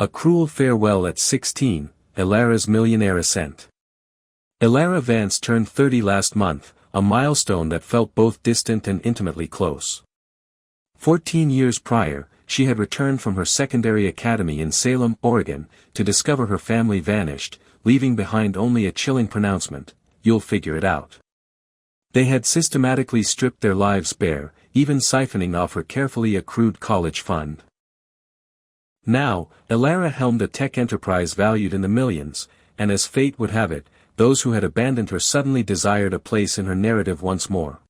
A cruel farewell at 16, Elara'S Millionaire Ascent. Elara Vance turned 30 last month, a milestone that felt both distant and intimately close. 14 years prior, she had returned from her secondary academy in Salem, Oregon, to discover her family vanished, leaving behind only a chilling pronouncement, "You'll figure it out." They had systematically stripped their lives bare, even siphoning off her carefully accrued college fund. Now, Elara helmed a tech enterprise valued in the millions, and as fate would have it, those who had abandoned her suddenly desired a place in her narrative once more.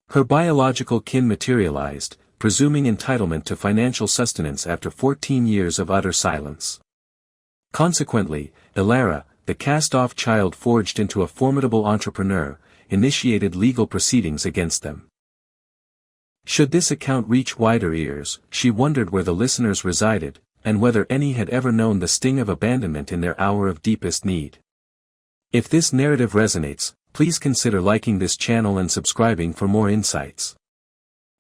Her biological kin materialized, presuming entitlement to financial sustenance after 14 years of utter silence. Consequently, Elara, the cast-off child forged into a formidable entrepreneur, initiated legal proceedings against them. Should this account reach wider ears, she wondered where the listeners resided, and whether any had ever known the sting of abandonment in their hour of deepest need. If this narrative resonates, please consider liking this channel and subscribing for more insights.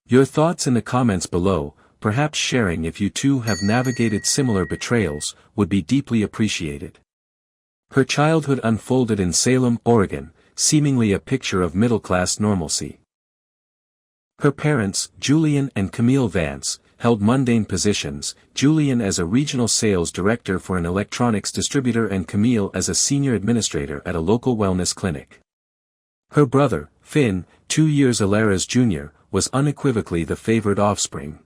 Your thoughts in the comments below, perhaps sharing if you too have navigated similar betrayals, would be deeply appreciated. Her childhood unfolded in Salem, Oregon, seemingly a picture of middle-class normalcy. Her parents, Julian and Camille Vance, held mundane positions, Julian as a regional sales director for an electronics distributor and Camille as a senior administrator at a local wellness clinic. Her brother, Finn, 2 years Elara'S junior, was unequivocally the favored offspring.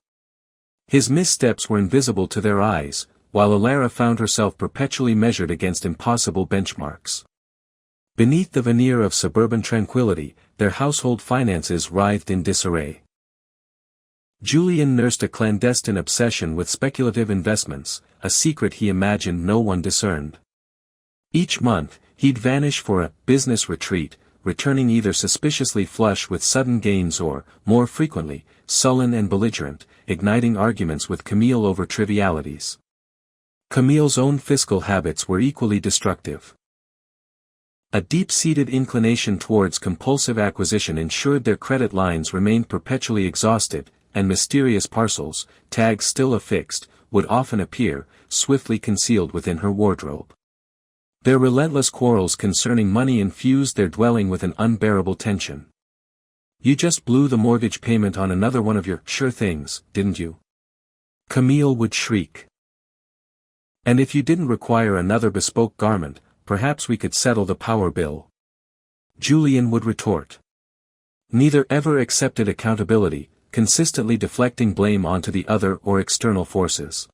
His missteps were invisible to their eyes, while Elara found herself perpetually measured against impossible benchmarks. Beneath the veneer of suburban tranquility, their household finances writhed in disarray. Julian nursed a clandestine obsession with speculative investments, a secret he imagined no one discerned. Each month, he'd vanish for a business retreat, returning either suspiciously flush with sudden gains or, more frequently, sullen and belligerent, igniting arguments with Camille over trivialities. Camille's own fiscal habits were equally destructive. A deep-seated inclination towards compulsive acquisition ensured their credit lines remained perpetually exhausted, and mysterious parcels, tags still affixed, would often appear, swiftly concealed within her wardrobe. Their relentless quarrels concerning money infused their dwelling with an unbearable tension. "You just blew the mortgage payment on another one of your sure things, didn't you?" Camille would shriek. "And if you didn't require another bespoke garment, perhaps we could settle the power bill," Julian would retort. Neither ever accepted accountability, consistently deflecting blame onto the other or external forces.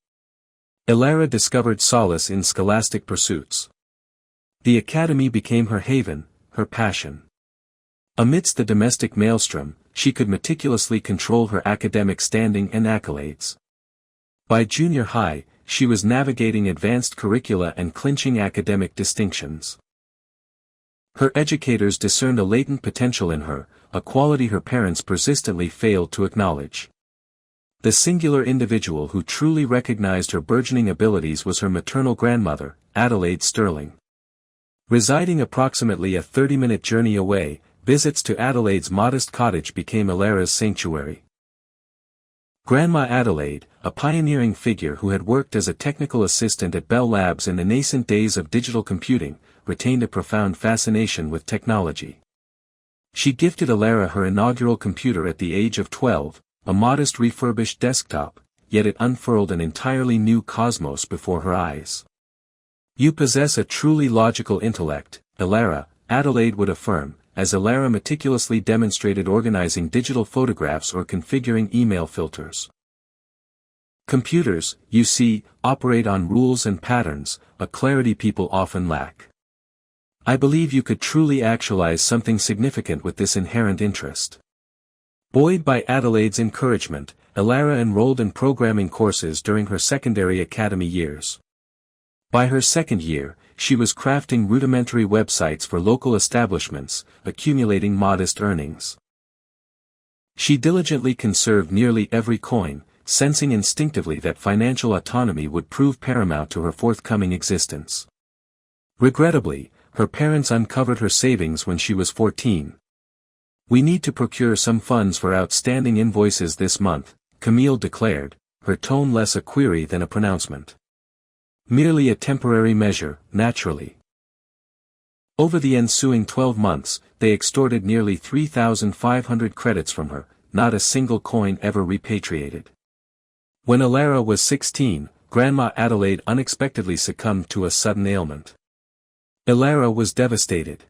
Elara discovered solace in scholastic pursuits. The academy became her haven, her passion. Amidst the domestic maelstrom, she could meticulously control her academic standing and accolades. By junior high, she was navigating advanced curricula and clinching academic distinctions. Her educators discerned a latent potential in her, a quality her parents persistently failed to acknowledge. The singular individual who truly recognized her burgeoning abilities was her maternal grandmother, Adelaide Sterling. Residing approximately a 30-minute journey away, visits to Adelaide's modest cottage became Elara'S sanctuary. Grandma Adelaide, a pioneering figure who had worked as a technical assistant at Bell Labs in the nascent days of digital computing, retained a profound fascination with technology. She gifted Elara her inaugural computer at the age of 12, a modest refurbished desktop, yet it unfurled an entirely new cosmos before her eyes. "You possess a truly logical intellect, Elara," Adelaide would affirm, as Elara meticulously demonstrated organizing digital photographs or configuring email filters. "Computers, you see, operate on rules and patterns, a clarity people often lack. I believe you could truly actualize something significant with this inherent interest." Buoyed by Adelaide's encouragement, Elara enrolled in programming courses during her secondary academy years. By her second year, she was crafting rudimentary websites for local establishments, accumulating modest earnings. She diligently conserved nearly every coin, sensing instinctively that financial autonomy would prove paramount to her forthcoming existence. Regrettably, her parents uncovered her savings when she was 14. "We need to procure some funds for outstanding invoices this month," Camille declared, her tone less a query than a pronouncement. Merely a temporary measure, naturally. Over the ensuing 12 months, they extorted nearly 3,500 credits from her, not a single coin ever repatriated. When Elara was 16, Grandma Adelaide unexpectedly succumbed to a sudden ailment. Elara was devastated.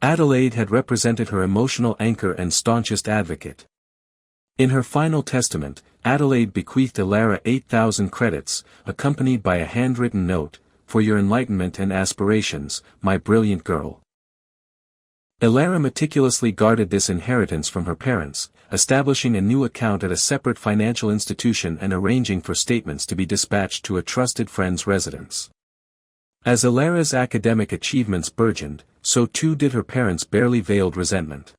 Adelaide had represented her emotional anchor and staunchest advocate. In her final testament, Adelaide bequeathed Elara 8,000 credits, accompanied by a handwritten note, "For your enlightenment and aspirations, my brilliant girl." Elara meticulously guarded this inheritance from her parents, establishing a new account at a separate financial institution and arranging for statements to be dispatched to a trusted friend's residence. As Elara's academic achievements burgeoned, so too did her parents' barely veiled resentment.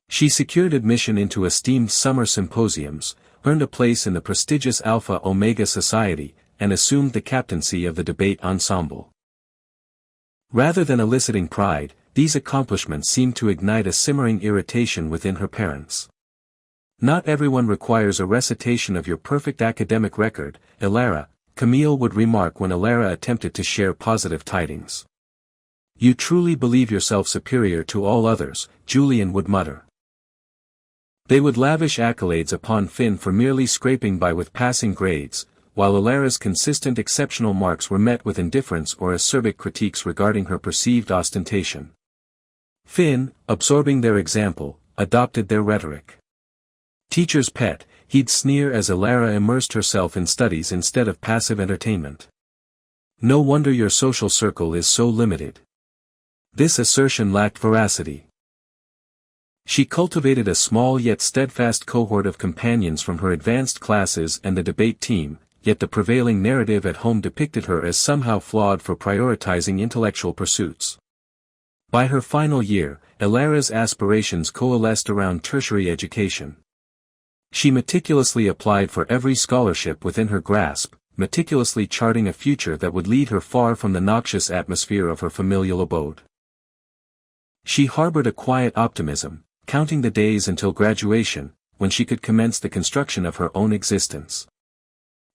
She secured admission into esteemed summer symposiums, earned a place in the prestigious Alpha Omega Society, and assumed the captaincy of the debate ensemble. Rather than eliciting pride, these accomplishments seemed to ignite a simmering irritation within her parents. "Not everyone requires a recitation of your perfect academic record, Elara," Camille would remark when Elara attempted to share positive tidings. "You truly believe yourself superior to all others," Julian would mutter. They would lavish accolades upon Finn for merely scraping by with passing grades, while Elara's consistent exceptional marks were met with indifference or acerbic critiques regarding her perceived ostentation. Finn, absorbing their example, adopted their rhetoric. Teacher's pet, he'd sneer as Elara immersed herself in studies instead of passive entertainment. "No wonder your social circle is so limited." This assertion lacked veracity. She cultivated a small yet steadfast cohort of companions from her advanced classes and the debate team, yet the prevailing narrative at home depicted her as somehow flawed for prioritizing intellectual pursuits. By her final year, Elara's aspirations coalesced around tertiary education. She meticulously applied for every scholarship within her grasp, meticulously charting a future that would lead her far from the noxious atmosphere of her familial abode. She harbored a quiet optimism, counting the days until graduation, when she could commence the construction of her own existence.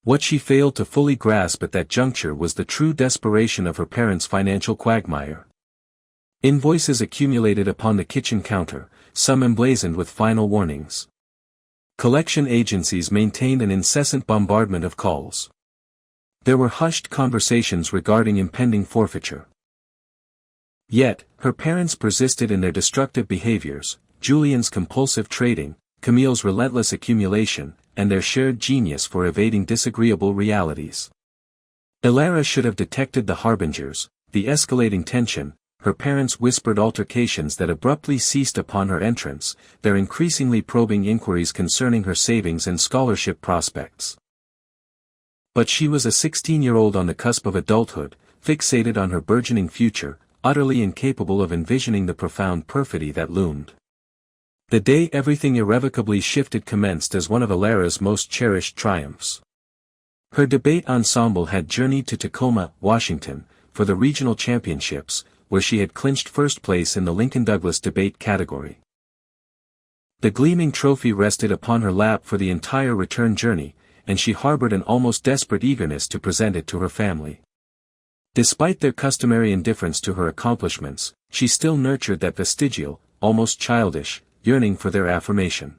What she failed to fully grasp at that juncture was the true desperation of her parents' financial quagmire. Invoices accumulated upon the kitchen counter, some emblazoned with final warnings. Collection agencies maintained an incessant bombardment of calls. There were hushed conversations regarding impending forfeiture. Yet, her parents persisted in their destructive behaviors, Julian's compulsive trading, Camille's relentless accumulation, and their shared genius for evading disagreeable realities. Elara should have detected the harbingers, the escalating tension, her parents' whispered altercations that abruptly ceased upon her entrance, their increasingly probing inquiries concerning her savings and scholarship prospects. But she was a 16-year-old on the cusp of adulthood, fixated on her burgeoning future, utterly incapable of envisioning the profound perfidy that loomed. The day everything irrevocably shifted commenced as one of Elara's most cherished triumphs. Her debate ensemble had journeyed to Tacoma, Washington, for the regional championships, where she had clinched first place in the Lincoln-Douglas debate category. The gleaming trophy rested upon her lap for the entire return journey, and she harbored an almost desperate eagerness to present it to her family. Despite their customary indifference to her accomplishments, she still nurtured that vestigial, almost childish, yearning for their affirmation.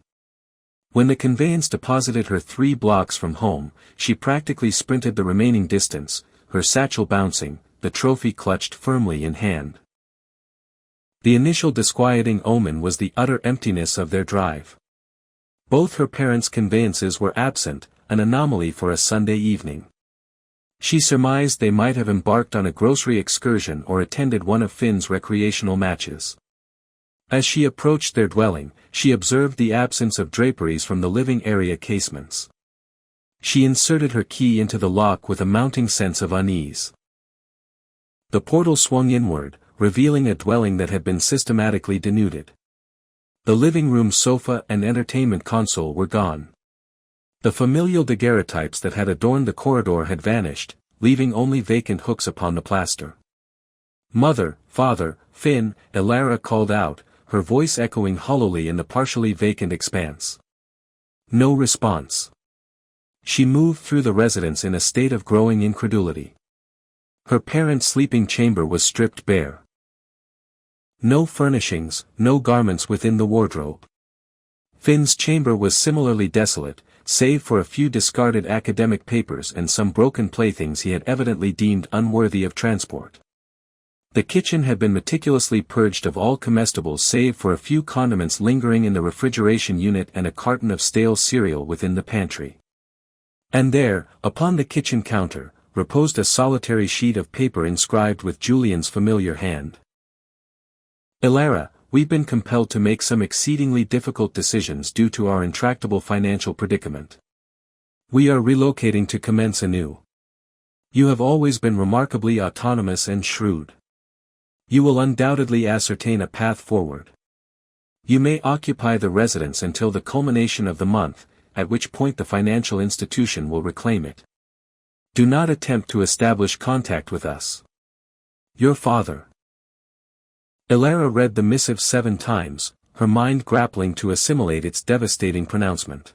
When the conveyance deposited her 3 blocks from home, she practically sprinted the remaining distance, her satchel bouncing, the trophy clutched firmly in hand. The initial disquieting omen was the utter emptiness of their drive. Both her parents' conveyances were absent, an anomaly for a Sunday evening. She surmised they might have embarked on a grocery excursion or attended one of Finn's recreational matches. As she approached their dwelling, she observed the absence of draperies from the living area casements. She inserted her key into the lock with a mounting sense of unease. The portal swung inward, revealing a dwelling that had been systematically denuded. The living room sofa and entertainment console were gone. The familial daguerreotypes that had adorned the corridor had vanished, leaving only vacant hooks upon the plaster. "Mother, father, Finn," Elara called out, her voice echoing hollowly in the partially vacant expanse. No response. She moved through the residence in a state of growing incredulity. Her parents' sleeping chamber was stripped bare. No furnishings, no garments within the wardrobe. Finn's chamber was similarly desolate, save for a few discarded academic papers and some broken playthings he had evidently deemed unworthy of transport. The kitchen had been meticulously purged of all comestibles save for a few condiments lingering in the refrigeration unit and a carton of stale cereal within the pantry. And there, upon the kitchen counter, reposed a solitary sheet of paper inscribed with Julian's familiar hand. Elara, we've been compelled to make some exceedingly difficult decisions due to our intractable financial predicament. We are relocating to commence anew. You have always been remarkably autonomous and shrewd. You will undoubtedly ascertain a path forward. You may occupy the residence until the culmination of the month, at which point the financial institution will reclaim it. Do not attempt to establish contact with us. Your father. Elara read the missive 7 times, her mind grappling to assimilate its devastating pronouncement.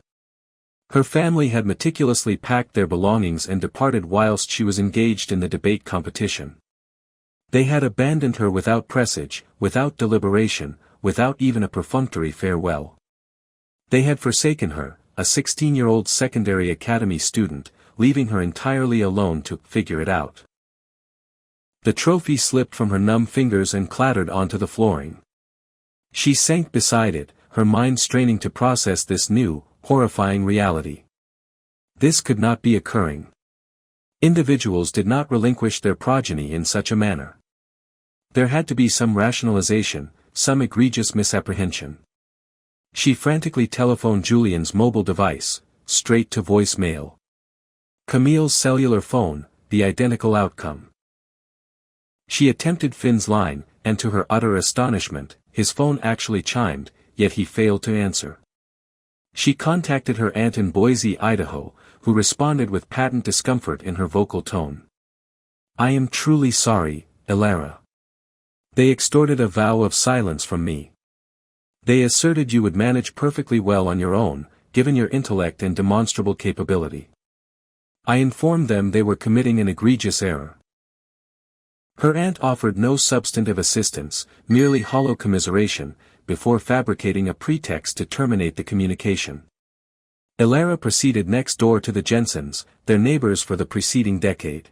Her family had meticulously packed their belongings and departed whilst she was engaged in the debate competition. They had abandoned her without presage, without deliberation, without even a perfunctory farewell. They had forsaken her, a 16-year-old secondary academy student, leaving her entirely alone to figure it out. The trophy slipped from her numb fingers and clattered onto the flooring. She sank beside it, her mind straining to process this new, horrifying reality. This could not be occurring. Individuals did not relinquish their progeny in such a manner. There had to be some rationalization, some egregious misapprehension. She frantically telephoned Julian's mobile device, straight to voicemail. Camille's cellular phone, the identical outcome. She attempted Finn's line, and to her utter astonishment, his phone actually chimed, yet he failed to answer. She contacted her aunt in Boise, Idaho, who responded with patent discomfort in her vocal tone. I am truly sorry, Elara. They extorted a vow of silence from me. They asserted you would manage perfectly well on your own, given your intellect and demonstrable capability. I informed them they were committing an egregious error. Her aunt offered no substantive assistance, merely hollow commiseration, before fabricating a pretext to terminate the communication. Elara proceeded next door to the Jensens, their neighbors for the preceding decade.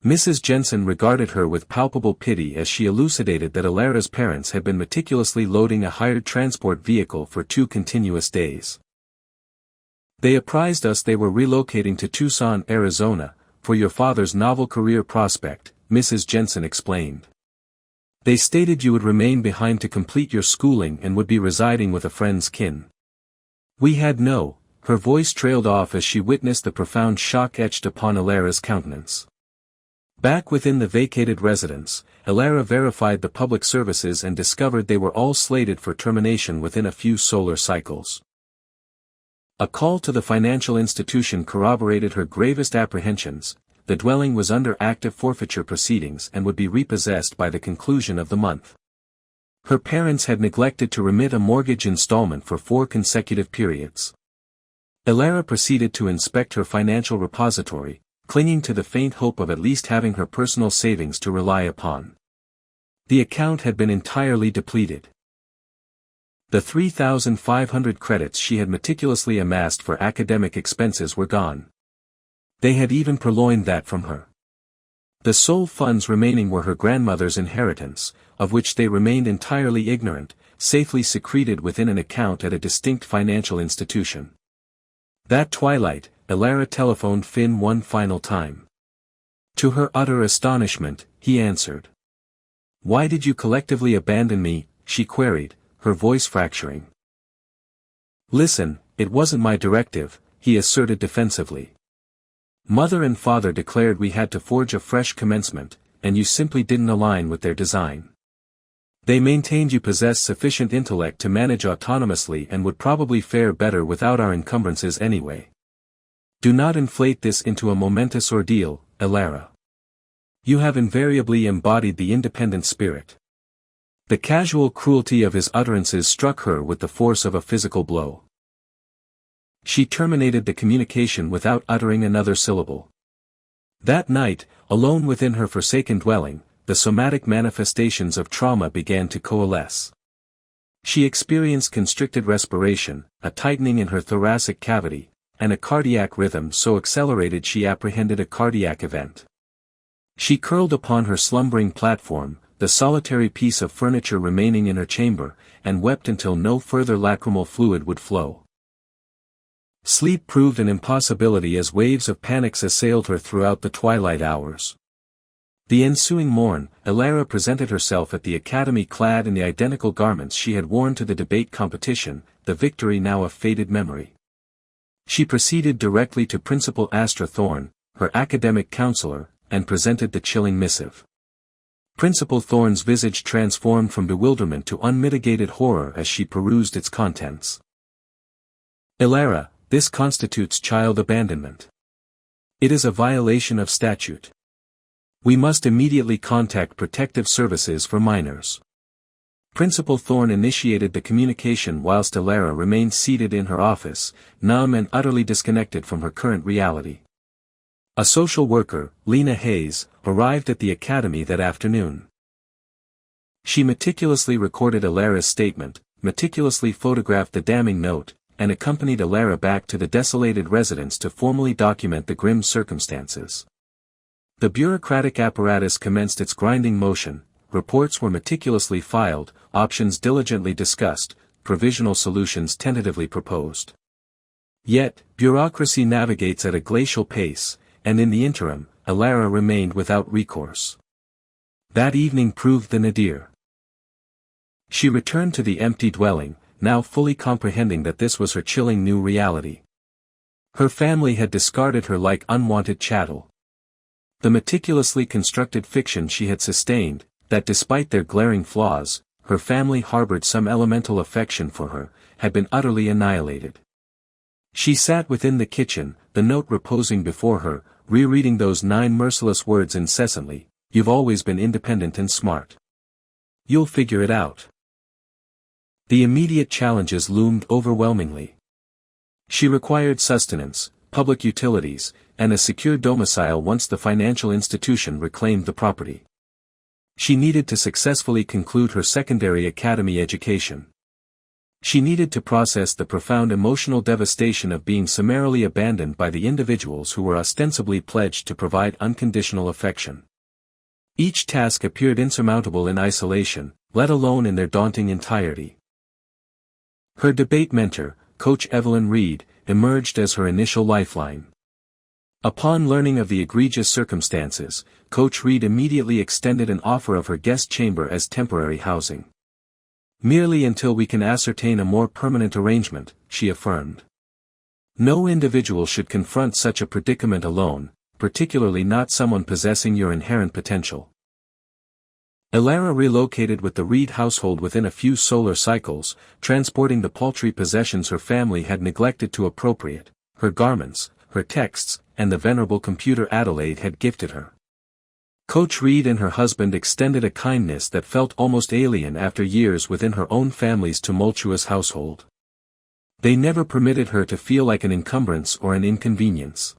Mrs. Jensen regarded her with palpable pity as she elucidated that Elara's parents had been meticulously loading a hired transport vehicle for 2 continuous days. They apprised us they were relocating to Tucson, Arizona, for your father's novel career prospect, Mrs. Jensen explained. They stated you would remain behind to complete your schooling and would be residing with a friend's kin. We had no. Her voice trailed off as she witnessed the profound shock etched upon Elara's countenance. Back within the vacated residence, Elara verified the public services and discovered they were all slated for termination within a few solar cycles. A call to the financial institution corroborated her gravest apprehensions. The dwelling was under active forfeiture proceedings and would be repossessed by the conclusion of the month. Her parents had neglected to remit a mortgage installment for 4 consecutive periods. Elara proceeded to inspect her financial repository, clinging to the faint hope of at least having her personal savings to rely upon. The account had been entirely depleted. The 3,500 credits she had meticulously amassed for academic expenses were gone. They had even purloined that from her. The sole funds remaining were her grandmother's inheritance, of which they remained entirely ignorant, safely secreted within an account at a distinct financial institution. That twilight, Elara telephoned Finn one final time. To her utter astonishment, he answered. Why did you collectively abandon me? She queried, her voice fracturing. Listen, it wasn't my directive, he asserted defensively. Mother and father declared we had to forge a fresh commencement, and you simply didn't align with their design. They maintained you possessed sufficient intellect to manage autonomously and would probably fare better without our encumbrances anyway. Do not inflate this into a momentous ordeal, Elara. You have invariably embodied the independent spirit. The casual cruelty of his utterances struck her with the force of a physical blow. She terminated the communication without uttering another syllable. That night, alone within her forsaken dwelling, the somatic manifestations of trauma began to coalesce. She experienced constricted respiration, a tightening in her thoracic cavity, and a cardiac rhythm so accelerated she apprehended a cardiac event. She curled upon her slumbering platform, the solitary piece of furniture remaining in her chamber, and wept until no further lacrimal fluid would flow. Sleep proved an impossibility as waves of panics assailed her throughout the twilight hours. The ensuing morn, Elara presented herself at the academy clad in the identical garments she had worn to the debate competition, the victory now a faded memory. She proceeded directly to Principal Astra Thorne, her academic counselor, and presented the chilling missive. Principal Thorne's visage transformed from bewilderment to unmitigated horror as she perused its contents. Elara, this constitutes child abandonment. It is a violation of statute. We must immediately contact protective services for minors. Principal Thorne initiated the communication whilst Elara remained seated in her office, numb and utterly disconnected from her current reality. A social worker, Lena Hayes, arrived at the academy that afternoon. She meticulously recorded Elara's statement, meticulously photographed the damning note, and accompanied Elara back to the desolated residence to formally document the grim circumstances. The bureaucratic apparatus commenced its grinding motion, reports were meticulously filed, options diligently discussed, provisional solutions tentatively proposed. Yet, bureaucracy navigates at a glacial pace, and in the interim, Elara remained without recourse. That evening proved the nadir. She returned to the empty dwelling, now fully comprehending that this was her chilling new reality. Her family had discarded her like unwanted chattel. The meticulously constructed fiction she had sustained, that despite their glaring flaws, her family harbored some elemental affection for her, had been utterly annihilated. She sat within the kitchen, the note reposing before her, rereading those 9 merciless words incessantly, "You've always been independent and smart. You'll figure it out." The immediate challenges loomed overwhelmingly. She required sustenance, public utilities, and a secure domicile once the financial institution reclaimed the property. She needed to successfully conclude her secondary academy education. She needed to process the profound emotional devastation of being summarily abandoned by the individuals who were ostensibly pledged to provide unconditional affection. Each task appeared insurmountable in isolation, let alone in their daunting entirety. Her debate mentor, Coach Evelyn Reed, emerged as her initial lifeline. Upon learning of the egregious circumstances, Coach Reed immediately extended an offer of her guest chamber as temporary housing. "Merely until we can ascertain a more permanent arrangement," she affirmed. "No individual should confront such a predicament alone, particularly not someone possessing your inherent potential." Elara relocated with the Reed household within a few solar cycles, transporting the paltry possessions her family had neglected to appropriate, her garments, her texts, and the venerable computer Adelaide had gifted her. Coach Reed and her husband extended a kindness that felt almost alien after years within her own family's tumultuous household. They never permitted her to feel like an encumbrance or an inconvenience.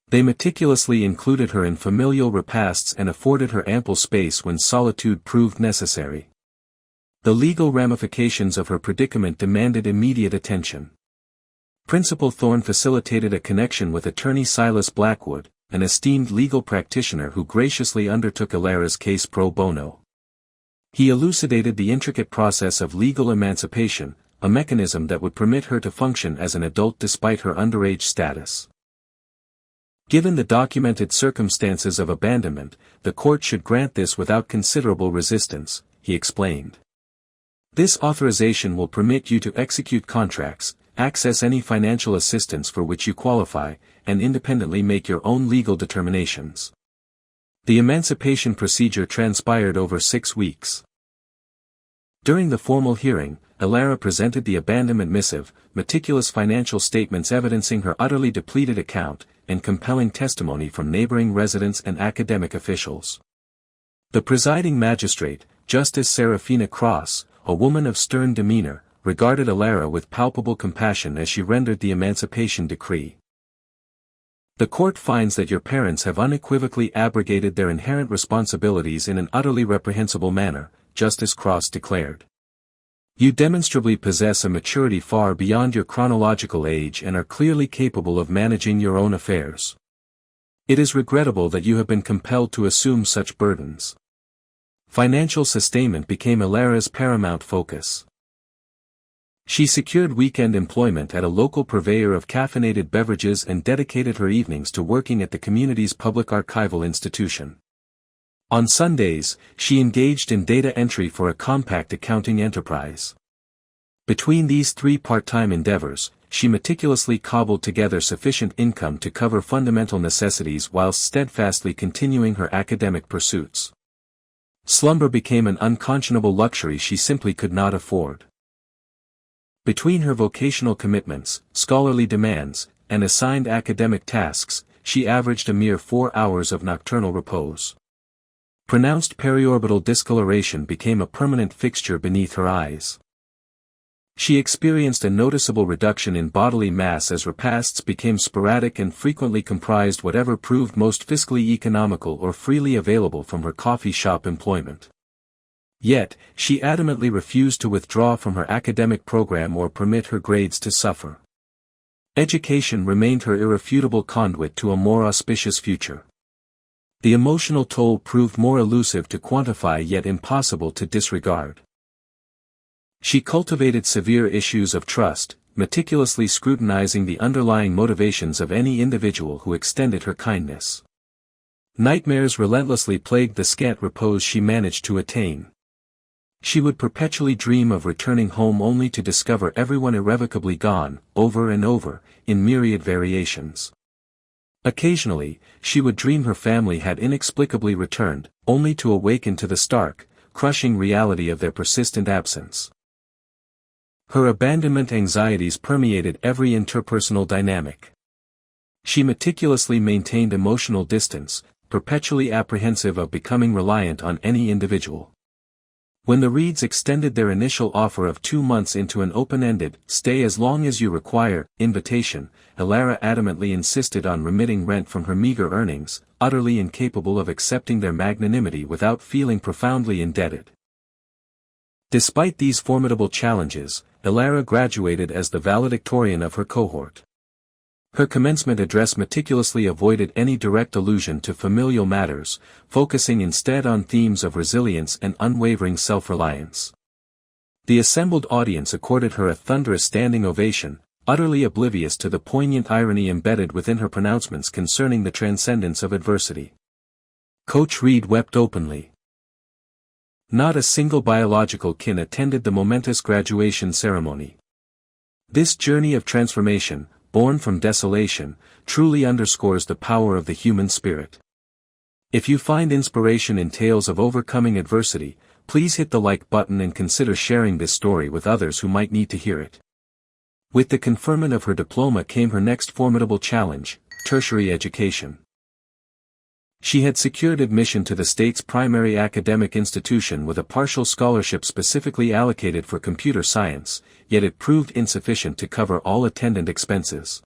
They meticulously included her in familial repasts and afforded her ample space when solitude proved necessary. The legal ramifications of her predicament demanded immediate attention. Principal Thorne facilitated a connection with attorney Silas Blackwood, an esteemed legal practitioner who graciously undertook Elara's case pro bono. He elucidated the intricate process of legal emancipation, a mechanism that would permit her to function as an adult despite her underage status. Given the documented circumstances of abandonment, the court should grant this without considerable resistance, he explained. This authorization will permit you to execute contracts, access any financial assistance for which you qualify, and independently make your own legal determinations. The emancipation procedure transpired over 6 weeks. During the formal hearing, Elara presented the abandonment missive, meticulous financial statements evidencing her utterly depleted account, and compelling testimony from neighboring residents and academic officials. The presiding magistrate, Justice Serafina Cross, a woman of stern demeanor, regarded Elara with palpable compassion as she rendered the emancipation decree. The court finds that your parents have unequivocally abrogated their inherent responsibilities in an utterly reprehensible manner, Justice Cross declared. You demonstrably possess a maturity far beyond your chronological age and are clearly capable of managing your own affairs. It is regrettable that you have been compelled to assume such burdens. Financial sustainment became Elara'S paramount focus. She secured weekend employment at a local purveyor of caffeinated beverages and dedicated her evenings to working at the community's public archival institution. On Sundays, she engaged in data entry for a compact accounting enterprise. Between these three part-time endeavors, she meticulously cobbled together sufficient income to cover fundamental necessities whilst steadfastly continuing her academic pursuits. Slumber became an unconscionable luxury she simply could not afford. Between her vocational commitments, scholarly demands, and assigned academic tasks, she averaged a mere 4 hours of nocturnal repose. Pronounced periorbital discoloration became a permanent fixture beneath her eyes. She experienced a noticeable reduction in bodily mass as repasts became sporadic and frequently comprised whatever proved most fiscally economical or freely available from her coffee shop employment. Yet, she adamantly refused to withdraw from her academic program or permit her grades to suffer. Education remained her irrefutable conduit to a more auspicious future. The emotional toll proved more elusive to quantify yet impossible to disregard. She cultivated severe issues of trust, meticulously scrutinizing the underlying motivations of any individual who extended her kindness. Nightmares relentlessly plagued the scant repose she managed to attain. She would perpetually dream of returning home only to discover everyone irrevocably gone, over and over, in myriad variations. Occasionally, she would dream her family had inexplicably returned, only to awaken to the stark, crushing reality of their persistent absence. Her abandonment anxieties permeated every interpersonal dynamic. She meticulously maintained emotional distance, perpetually apprehensive of becoming reliant on any individual. When the Reeds extended their initial offer of 2 months into an open-ended, stay as long as you require, invitation, Elara adamantly insisted on remitting rent from her meager earnings, utterly incapable of accepting their magnanimity without feeling profoundly indebted. Despite these formidable challenges, Elara graduated as the valedictorian of her cohort. Her commencement address meticulously avoided any direct allusion to familial matters, focusing instead on themes of resilience and unwavering self-reliance. The assembled audience accorded her a thunderous standing ovation, utterly oblivious to the poignant irony embedded within her pronouncements concerning the transcendence of adversity. Coach Reed wept openly. Not a single biological kin attended the momentous graduation ceremony. This journey of transformation, born from desolation, truly underscores the power of the human spirit. If you find inspiration in tales of overcoming adversity, please hit the like button and consider sharing this story with others who might need to hear it. With the conferment of her diploma came her next formidable challenge, tertiary education. She had secured admission to the state's primary academic institution with a partial scholarship specifically allocated for computer science, yet it proved insufficient to cover all attendant expenses.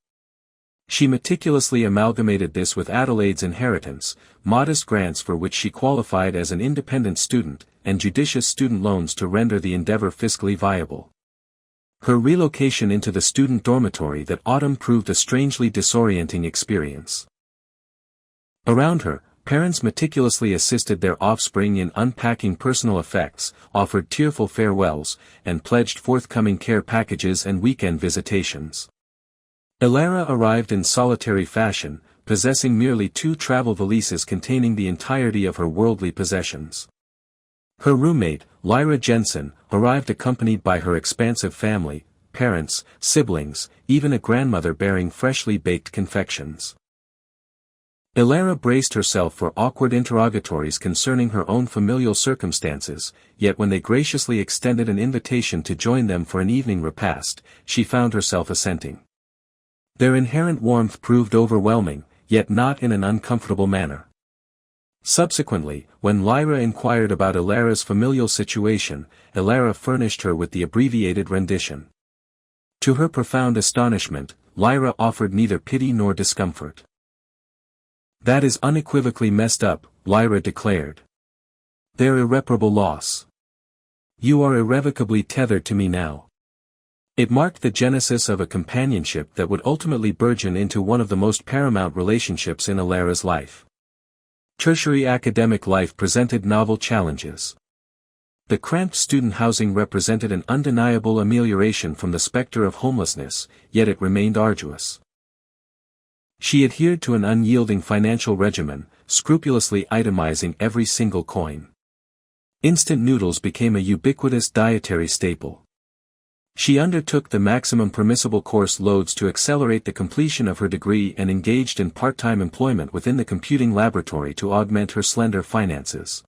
She meticulously amalgamated this with Adelaide's inheritance, modest grants for which she qualified as an independent student, and judicious student loans to render the endeavor fiscally viable. Her relocation into the student dormitory that autumn proved a strangely disorienting experience. Around her, parents meticulously assisted their offspring in unpacking personal effects, offered tearful farewells, and pledged forthcoming care packages and weekend visitations. Elara arrived in solitary fashion, possessing merely 2 travel valises containing the entirety of her worldly possessions. Her roommate, Lyra Jensen, arrived accompanied by her expansive family, parents, siblings, even a grandmother bearing freshly baked confections. Elara braced herself for awkward interrogatories concerning her own familial circumstances, yet when they graciously extended an invitation to join them for an evening repast, she found herself assenting. Their inherent warmth proved overwhelming, yet not in an uncomfortable manner. Subsequently, when Lyra inquired about Elara'S familial situation, Elara furnished her with the abbreviated rendition. To her profound astonishment, Lyra offered neither pity nor discomfort. "That is unequivocally messed up," Lyra declared. "Their irreparable loss. You are irrevocably tethered to me now." It marked the genesis of a companionship that would ultimately burgeon into one of the most paramount relationships in Elara'S life. Tertiary academic life presented novel challenges. The cramped student housing represented an undeniable amelioration from the specter of homelessness, yet it remained arduous. She adhered to an unyielding financial regimen, scrupulously itemizing every single coin. Instant noodles became a ubiquitous dietary staple. She undertook the maximum permissible course loads to accelerate the completion of her degree and engaged in part-time employment within the computing laboratory to augment her slender finances.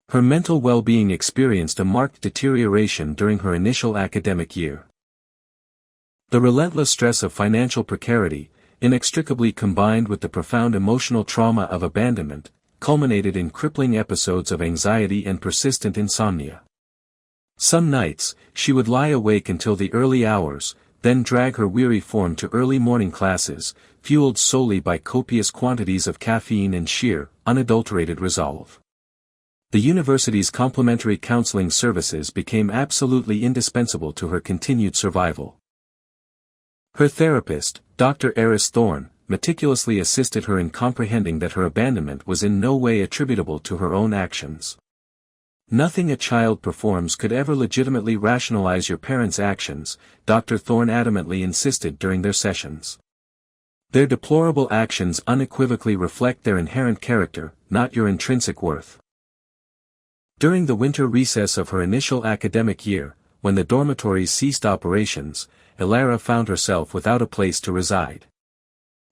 Her mental well-being experienced a marked deterioration during her initial academic year. The relentless stress of financial precarity, inextricably combined with the profound emotional trauma of abandonment, culminated in crippling episodes of anxiety and persistent insomnia. Some nights, she would lie awake until the early hours, then drag her weary form to early morning classes, fueled solely by copious quantities of caffeine and sheer, unadulterated resolve. The university's complimentary counseling services became absolutely indispensable to her continued survival. Her therapist, Dr. Eris Thorne, meticulously assisted her in comprehending that her abandonment was in no way attributable to her own actions. "Nothing a child performs could ever legitimately rationalize your parents' actions," Dr. Thorne adamantly insisted during their sessions. "Their deplorable actions unequivocally reflect their inherent character, not your intrinsic worth." During the winter recess of her initial academic year, when the dormitories ceased operations, Elara found herself without a place to reside.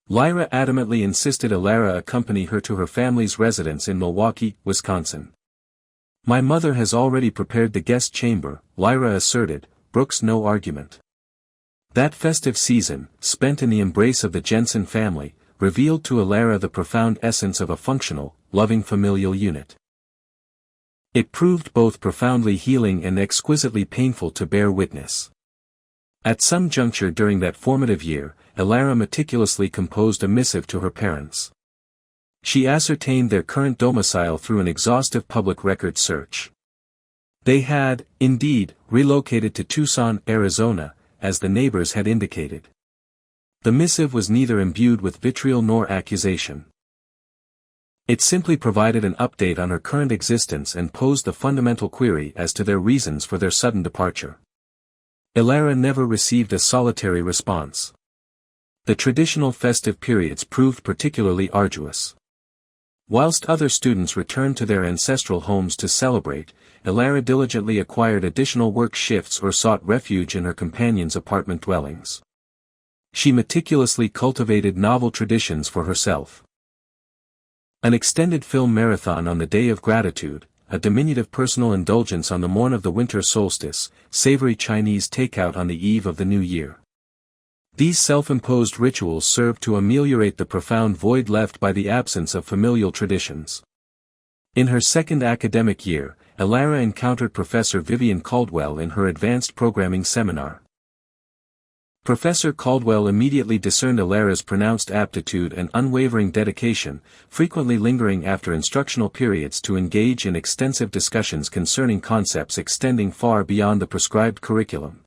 Lyra adamantly insisted Elara accompany her to her family's residence in Milwaukee, Wisconsin. "My mother has already prepared the guest chamber," Lyra asserted, brooks no argument. That festive season, spent in the embrace of the Jensen family, revealed to Elara the profound essence of a functional, loving familial unit. It proved both profoundly healing and exquisitely painful to bear witness. At some juncture during that formative year, Elara meticulously composed a missive to her parents. She ascertained their current domicile through an exhaustive public record search. They had, indeed, relocated to Tucson, Arizona, as the neighbors had indicated. The missive was neither imbued with vitriol nor accusation. It simply provided an update on her current existence and posed the fundamental query as to their reasons for their sudden departure. Elara never received a solitary response. The traditional festive periods proved particularly arduous. Whilst other students returned to their ancestral homes to celebrate, Elara diligently acquired additional work shifts or sought refuge in her companions' apartment dwellings. She meticulously cultivated novel traditions for herself. An extended film marathon on the Day of Gratitude, a diminutive personal indulgence on the morn of the winter solstice, savory Chinese takeout on the eve of the new year. These self-imposed rituals served to ameliorate the profound void left by the absence of familial traditions. In her second academic year, Elara encountered Professor Vivian Caldwell in her advanced programming seminar. Professor Caldwell immediately discerned Elara's pronounced aptitude and unwavering dedication, frequently lingering after instructional periods to engage in extensive discussions concerning concepts extending far beyond the prescribed curriculum.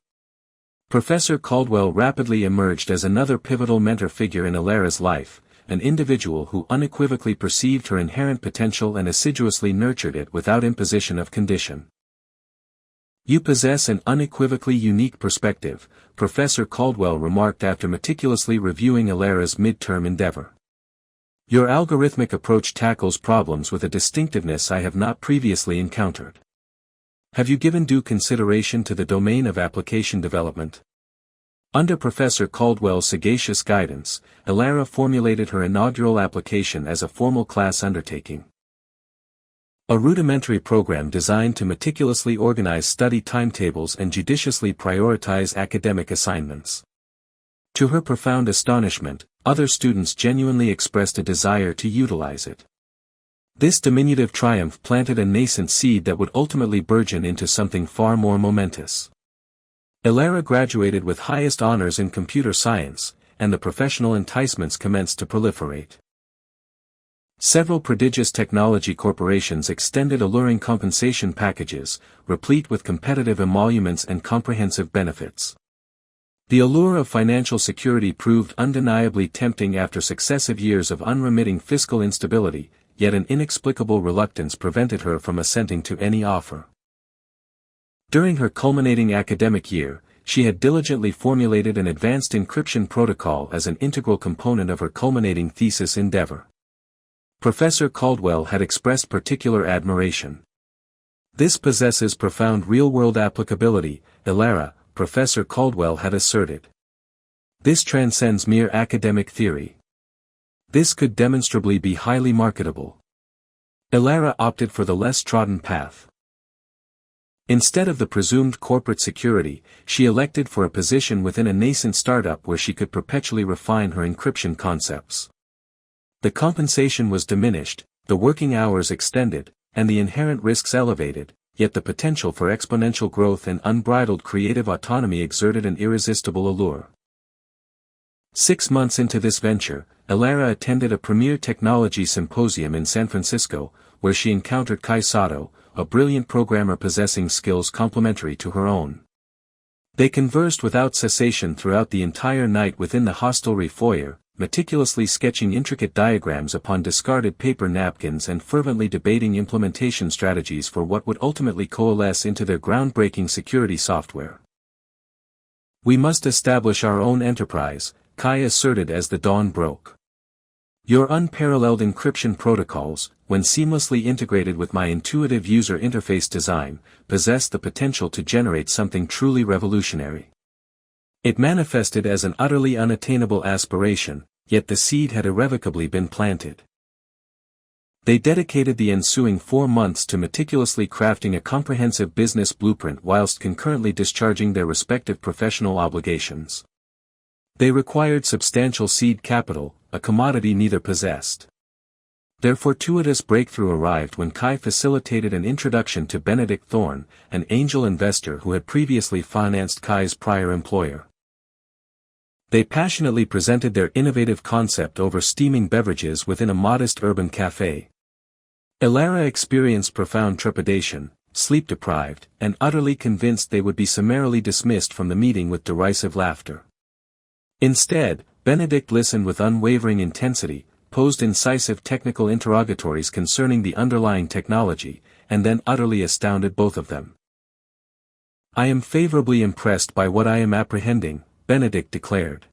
Professor Caldwell rapidly emerged as another pivotal mentor figure in Elara's life, an individual who unequivocally perceived her inherent potential and assiduously nurtured it without imposition of condition. "You possess an unequivocally unique perspective," Professor Caldwell remarked after meticulously reviewing Elara's midterm endeavor. "Your algorithmic approach tackles problems with a distinctiveness I have not previously encountered. Have you given due consideration to the domain of application development?" Under Professor Caldwell's sagacious guidance, Elara formulated her inaugural application as a formal class undertaking. A rudimentary program designed to meticulously organize study timetables and judiciously prioritize academic assignments. To her profound astonishment, other students genuinely expressed a desire to utilize it. This diminutive triumph planted a nascent seed that would ultimately burgeon into something far more momentous. Elara graduated with highest honors in computer science, and the professional enticements commenced to proliferate. Several prodigious technology corporations extended alluring compensation packages, replete with competitive emoluments and comprehensive benefits. The allure of financial security proved undeniably tempting after successive years of unremitting fiscal instability, yet an inexplicable reluctance prevented her from assenting to any offer. During her culminating academic year, she had diligently formulated an advanced encryption protocol as an integral component of her culminating thesis endeavor. Professor Caldwell had expressed particular admiration. This possesses profound real-world applicability, Elara, Professor Caldwell had asserted. This transcends mere academic theory. This could demonstrably be highly marketable. Elara opted for the less trodden path. Instead of the presumed corporate security, she elected for a position within a nascent startup where she could perpetually refine her encryption concepts. The compensation was diminished, the working hours extended, and the inherent risks elevated, yet the potential for exponential growth and unbridled creative autonomy exerted an irresistible allure. 6 months into this venture, Elara attended a premier technology symposium in San Francisco, where she encountered Kai Sato, a brilliant programmer possessing skills complementary to her own. They conversed without cessation throughout the entire night within the hostelry foyer, meticulously sketching intricate diagrams upon discarded paper napkins and fervently debating implementation strategies for what would ultimately coalesce into their groundbreaking security software. "We must establish our own enterprise," Kai asserted as the dawn broke. "Your unparalleled encryption protocols, when seamlessly integrated with my intuitive user interface design, possess the potential to generate something truly revolutionary." It manifested as an utterly unattainable aspiration, yet the seed had irrevocably been planted. They dedicated the ensuing 4 months to meticulously crafting a comprehensive business blueprint whilst concurrently discharging their respective professional obligations. They required substantial seed capital, a commodity neither possessed. Their fortuitous breakthrough arrived when Kai facilitated an introduction to Benedict Thorne, an angel investor who had previously financed Kai's prior employer. They passionately presented their innovative concept over steaming beverages within a modest urban cafe. Elara experienced profound trepidation, sleep-deprived, and utterly convinced they would be summarily dismissed from the meeting with derisive laughter. Instead, Benedict listened with unwavering intensity, posed incisive technical interrogatories concerning the underlying technology, and then utterly astounded both of them. "I am favorably impressed by what I am apprehending," Benedict declared.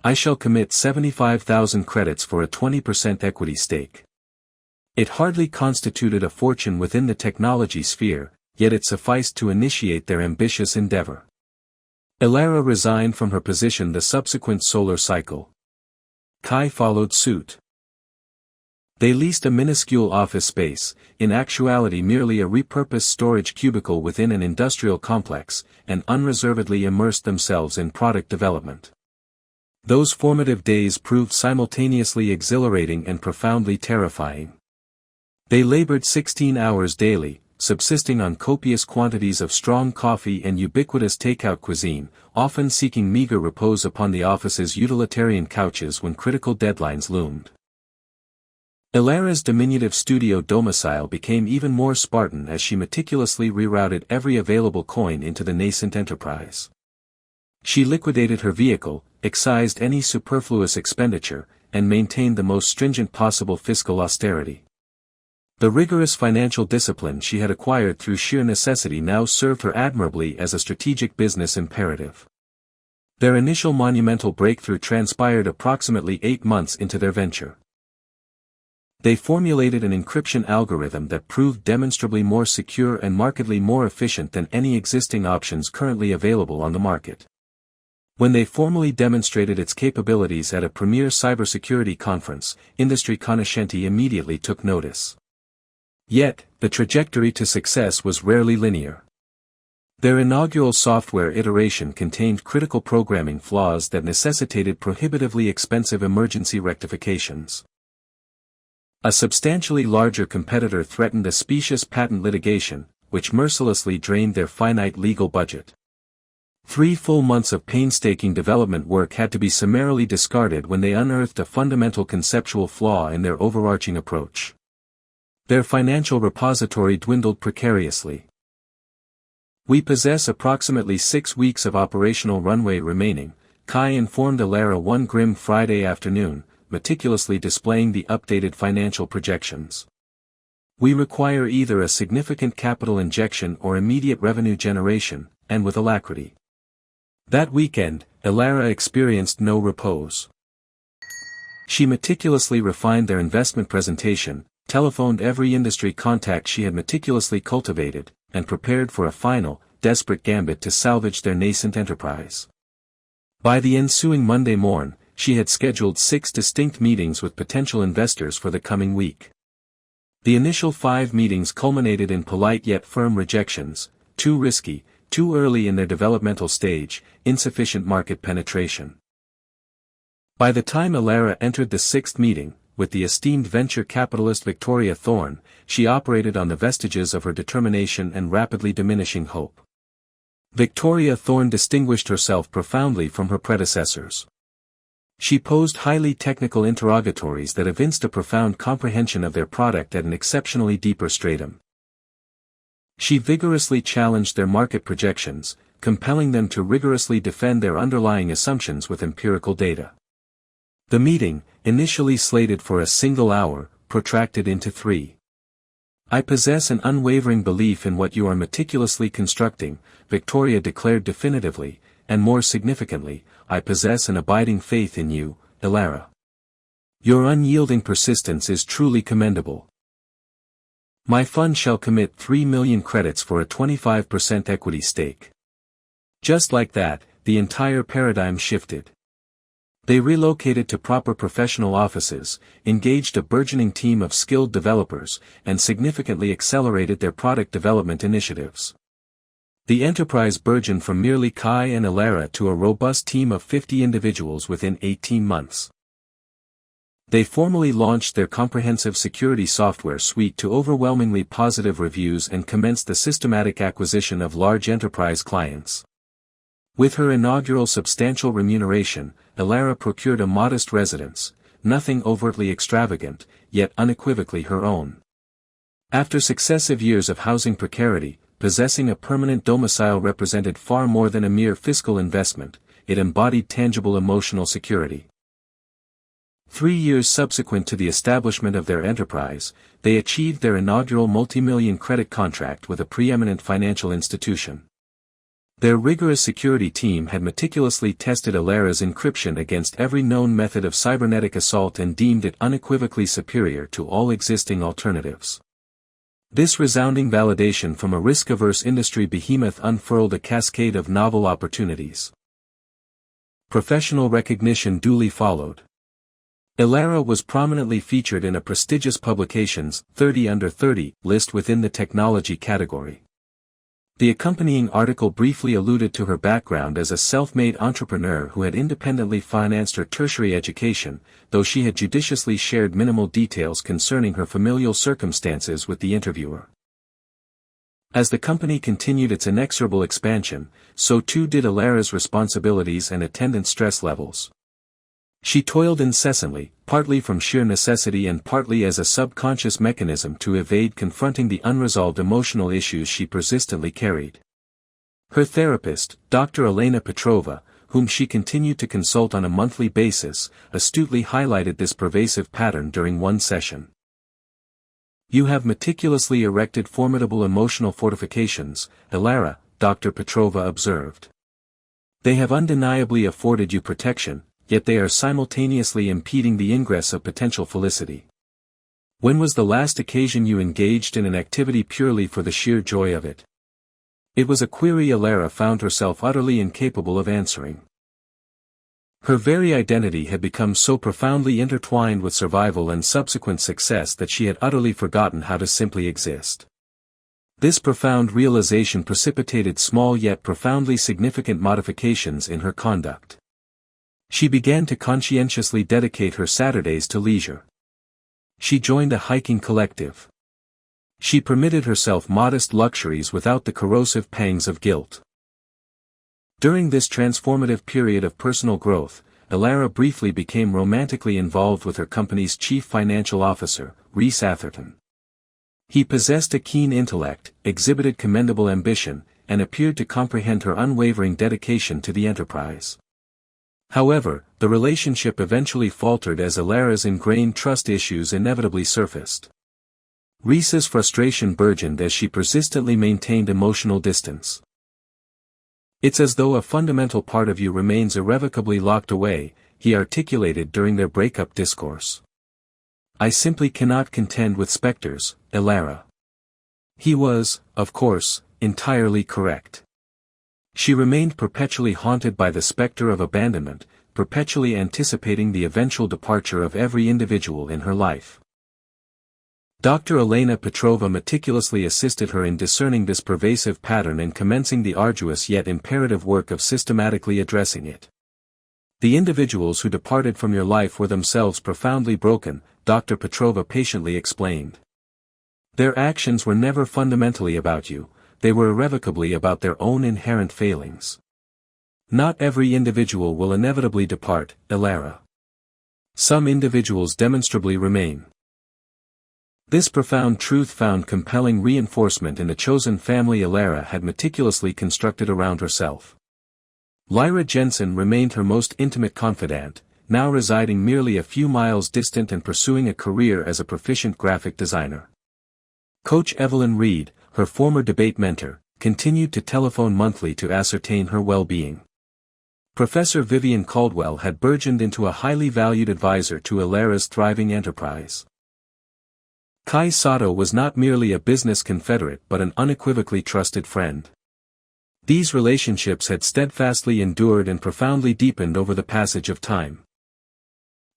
"I shall commit 75,000 credits for a 20% equity stake." It hardly constituted a fortune within the technology sphere, yet it sufficed to initiate their ambitious endeavor. Elara resigned from her position the subsequent solar cycle. Kai followed suit. They leased a minuscule office space, in actuality merely a repurposed storage cubicle within an industrial complex, and unreservedly immersed themselves in product development. Those formative days proved simultaneously exhilarating and profoundly terrifying. They labored 16 hours daily, subsisting on copious quantities of strong coffee and ubiquitous takeout cuisine, often seeking meager repose upon the office's utilitarian couches when critical deadlines loomed. Elara'S diminutive studio domicile became even more Spartan as she meticulously rerouted every available coin into the nascent enterprise. She liquidated her vehicle, excised any superfluous expenditure, and maintained the most stringent possible fiscal austerity. The rigorous financial discipline she had acquired through sheer necessity now served her admirably as a strategic business imperative. Their initial monumental breakthrough transpired approximately 8 months into their venture. They formulated an encryption algorithm that proved demonstrably more secure and markedly more efficient than any existing options currently available on the market. When they formally demonstrated its capabilities at a premier cybersecurity conference, industry conoscenti immediately took notice. Yet, the trajectory to success was rarely linear. Their inaugural software iteration contained critical programming flaws that necessitated prohibitively expensive emergency rectifications. A substantially larger competitor threatened a specious patent litigation, which mercilessly drained their finite legal budget. 3 full months of painstaking development work had to be summarily discarded when they unearthed a fundamental conceptual flaw in their overarching approach. Their financial repository dwindled precariously. "We possess approximately 6 weeks of operational runway remaining," Kai informed Elara one grim Friday afternoon, meticulously displaying the updated financial projections. "We require either a significant capital injection or immediate revenue generation, and with alacrity." That weekend, Elara experienced no repose. She meticulously refined their investment presentation, telephoned every industry contact she had meticulously cultivated, and prepared for a final, desperate gambit to salvage their nascent enterprise. By the ensuing Monday morn, she had scheduled 6 distinct meetings with potential investors for the coming week. The initial 5 meetings culminated in polite yet firm rejections: too risky, too early in their developmental stage, insufficient market penetration. By the time Elara entered the 6th meeting, with the esteemed venture capitalist Victoria Thorne, she operated on the vestiges of her determination and rapidly diminishing hope. Victoria Thorne distinguished herself profoundly from her predecessors. She posed highly technical interrogatories that evinced a profound comprehension of their product at an exceptionally deeper stratum. She vigorously challenged their market projections, compelling them to rigorously defend their underlying assumptions with empirical data. The meeting, initially slated for a single hour, protracted into 3. "I possess an unwavering belief in what you are meticulously constructing," Victoria declared definitively, "and more significantly, I possess an abiding faith in you, Elara. Your unyielding persistence is truly commendable. My fund shall commit 3 million credits for a 25% equity stake." Just like that, the entire paradigm shifted. They relocated to proper professional offices, engaged a burgeoning team of skilled developers, and significantly accelerated their product development initiatives. The enterprise burgeoned from merely Kai and Elara to a robust team of 50 individuals within 18 months. They formally launched their comprehensive security software suite to overwhelmingly positive reviews and commenced the systematic acquisition of large enterprise clients. With her inaugural substantial remuneration, Elara procured a modest residence, nothing overtly extravagant, yet unequivocally her own. After successive years of housing precarity, possessing a permanent domicile represented far more than a mere fiscal investment, it embodied tangible emotional security. 3 years subsequent to the establishment of their enterprise, they achieved their inaugural multi-million credit contract with a preeminent financial institution. Their rigorous security team had meticulously tested Elara'S encryption against every known method of cybernetic assault and deemed it unequivocally superior to all existing alternatives. This resounding validation from a risk-averse industry behemoth unfurled a cascade of novel opportunities. Professional recognition duly followed. Elara was prominently featured in a prestigious publication's 30 Under 30 list within the technology category. The accompanying article briefly alluded to her background as a self-made entrepreneur who had independently financed her tertiary education, though she had judiciously shared minimal details concerning her familial circumstances with the interviewer. As the company continued its inexorable expansion, so too did Elara'S responsibilities and attendant stress levels. She toiled incessantly, partly from sheer necessity and partly as a subconscious mechanism to evade confronting the unresolved emotional issues she persistently carried. Her therapist, Dr. Elena Petrova, whom she continued to consult on a monthly basis, astutely highlighted this pervasive pattern during one session. "You have meticulously erected formidable emotional fortifications, Elara," Dr. Petrova observed. "They have undeniably afforded you protection, yet they are simultaneously impeding the ingress of potential felicity. When was the last occasion you engaged in an activity purely for the sheer joy of it?" It was a query Elara found herself utterly incapable of answering. Her very identity had become so profoundly intertwined with survival and subsequent success that she had utterly forgotten how to simply exist. This profound realization precipitated small yet profoundly significant modifications in her conduct. She began to conscientiously dedicate her Saturdays to leisure. She joined a hiking collective. She permitted herself modest luxuries without the corrosive pangs of guilt. During this transformative period of personal growth, Elara briefly became romantically involved with her company's chief financial officer, Rhys Atherton. He possessed a keen intellect, exhibited commendable ambition, and appeared to comprehend her unwavering dedication to the enterprise. However, the relationship eventually faltered as Elara'S ingrained trust issues inevitably surfaced. Rhys's frustration burgeoned as she persistently maintained emotional distance. "It's as though a fundamental part of you remains irrevocably locked away," he articulated during their breakup discourse. "I simply cannot contend with specters, Elara." He was, of course, entirely correct. She remained perpetually haunted by the specter of abandonment, perpetually anticipating the eventual departure of every individual in her life. Dr. Elena Petrova meticulously assisted her in discerning this pervasive pattern and commencing the arduous yet imperative work of systematically addressing it. "The individuals who departed from your life were themselves profoundly broken," Dr. Petrova patiently explained. "Their actions were never fundamentally about you, they were irrevocably about their own inherent failings. Not every individual will inevitably depart, Elara. Some individuals demonstrably remain." This profound truth found compelling reinforcement in the chosen family Elara had meticulously constructed around herself. Lyra Jensen remained her most intimate confidant, now residing merely a few miles distant and pursuing a career as a proficient graphic designer. Coach Evelyn Reed, her former debate mentor, continued to telephone monthly to ascertain her well-being. Professor Vivian Caldwell had burgeoned into a highly valued advisor to Elara'S thriving enterprise. Kai Sato was not merely a business confederate but an unequivocally trusted friend. These relationships had steadfastly endured and profoundly deepened over the passage of time.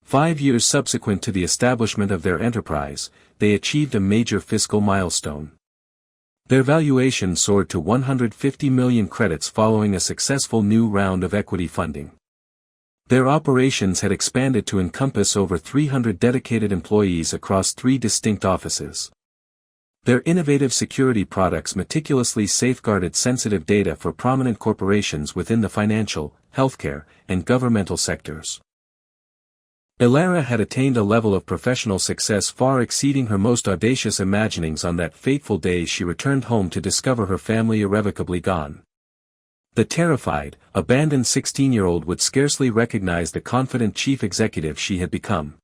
5 years subsequent to the establishment of their enterprise, they achieved a major fiscal milestone. Their valuation soared to 150 million credits following a successful new round of equity funding. Their operations had expanded to encompass over 300 dedicated employees across 3 distinct offices. Their innovative security products meticulously safeguarded sensitive data for prominent corporations within the financial, healthcare, and governmental sectors. Elara had attained a level of professional success far exceeding her most audacious imaginings on that fateful day she returned home to discover her family irrevocably gone. The terrified, abandoned 16-year-old would scarcely recognize the confident chief executive she had become.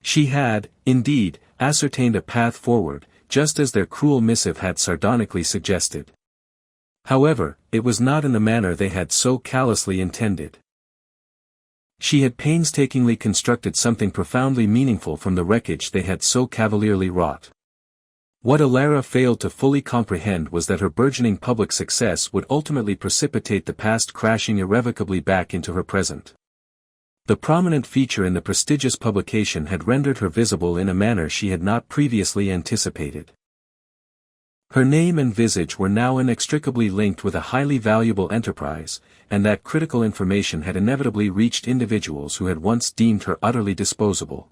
She had, indeed, ascertained a path forward, just as their cruel missive had sardonically suggested. However, it was not in the manner they had so callously intended. She had painstakingly constructed something profoundly meaningful from the wreckage they had so cavalierly wrought. What Elara failed to fully comprehend was that her burgeoning public success would ultimately precipitate the past crashing irrevocably back into her present. The prominent feature in the prestigious publication had rendered her visible in a manner she had not previously anticipated. Her name and visage were now inextricably linked with a highly valuable enterprise, and that critical information had inevitably reached individuals who had once deemed her utterly disposable.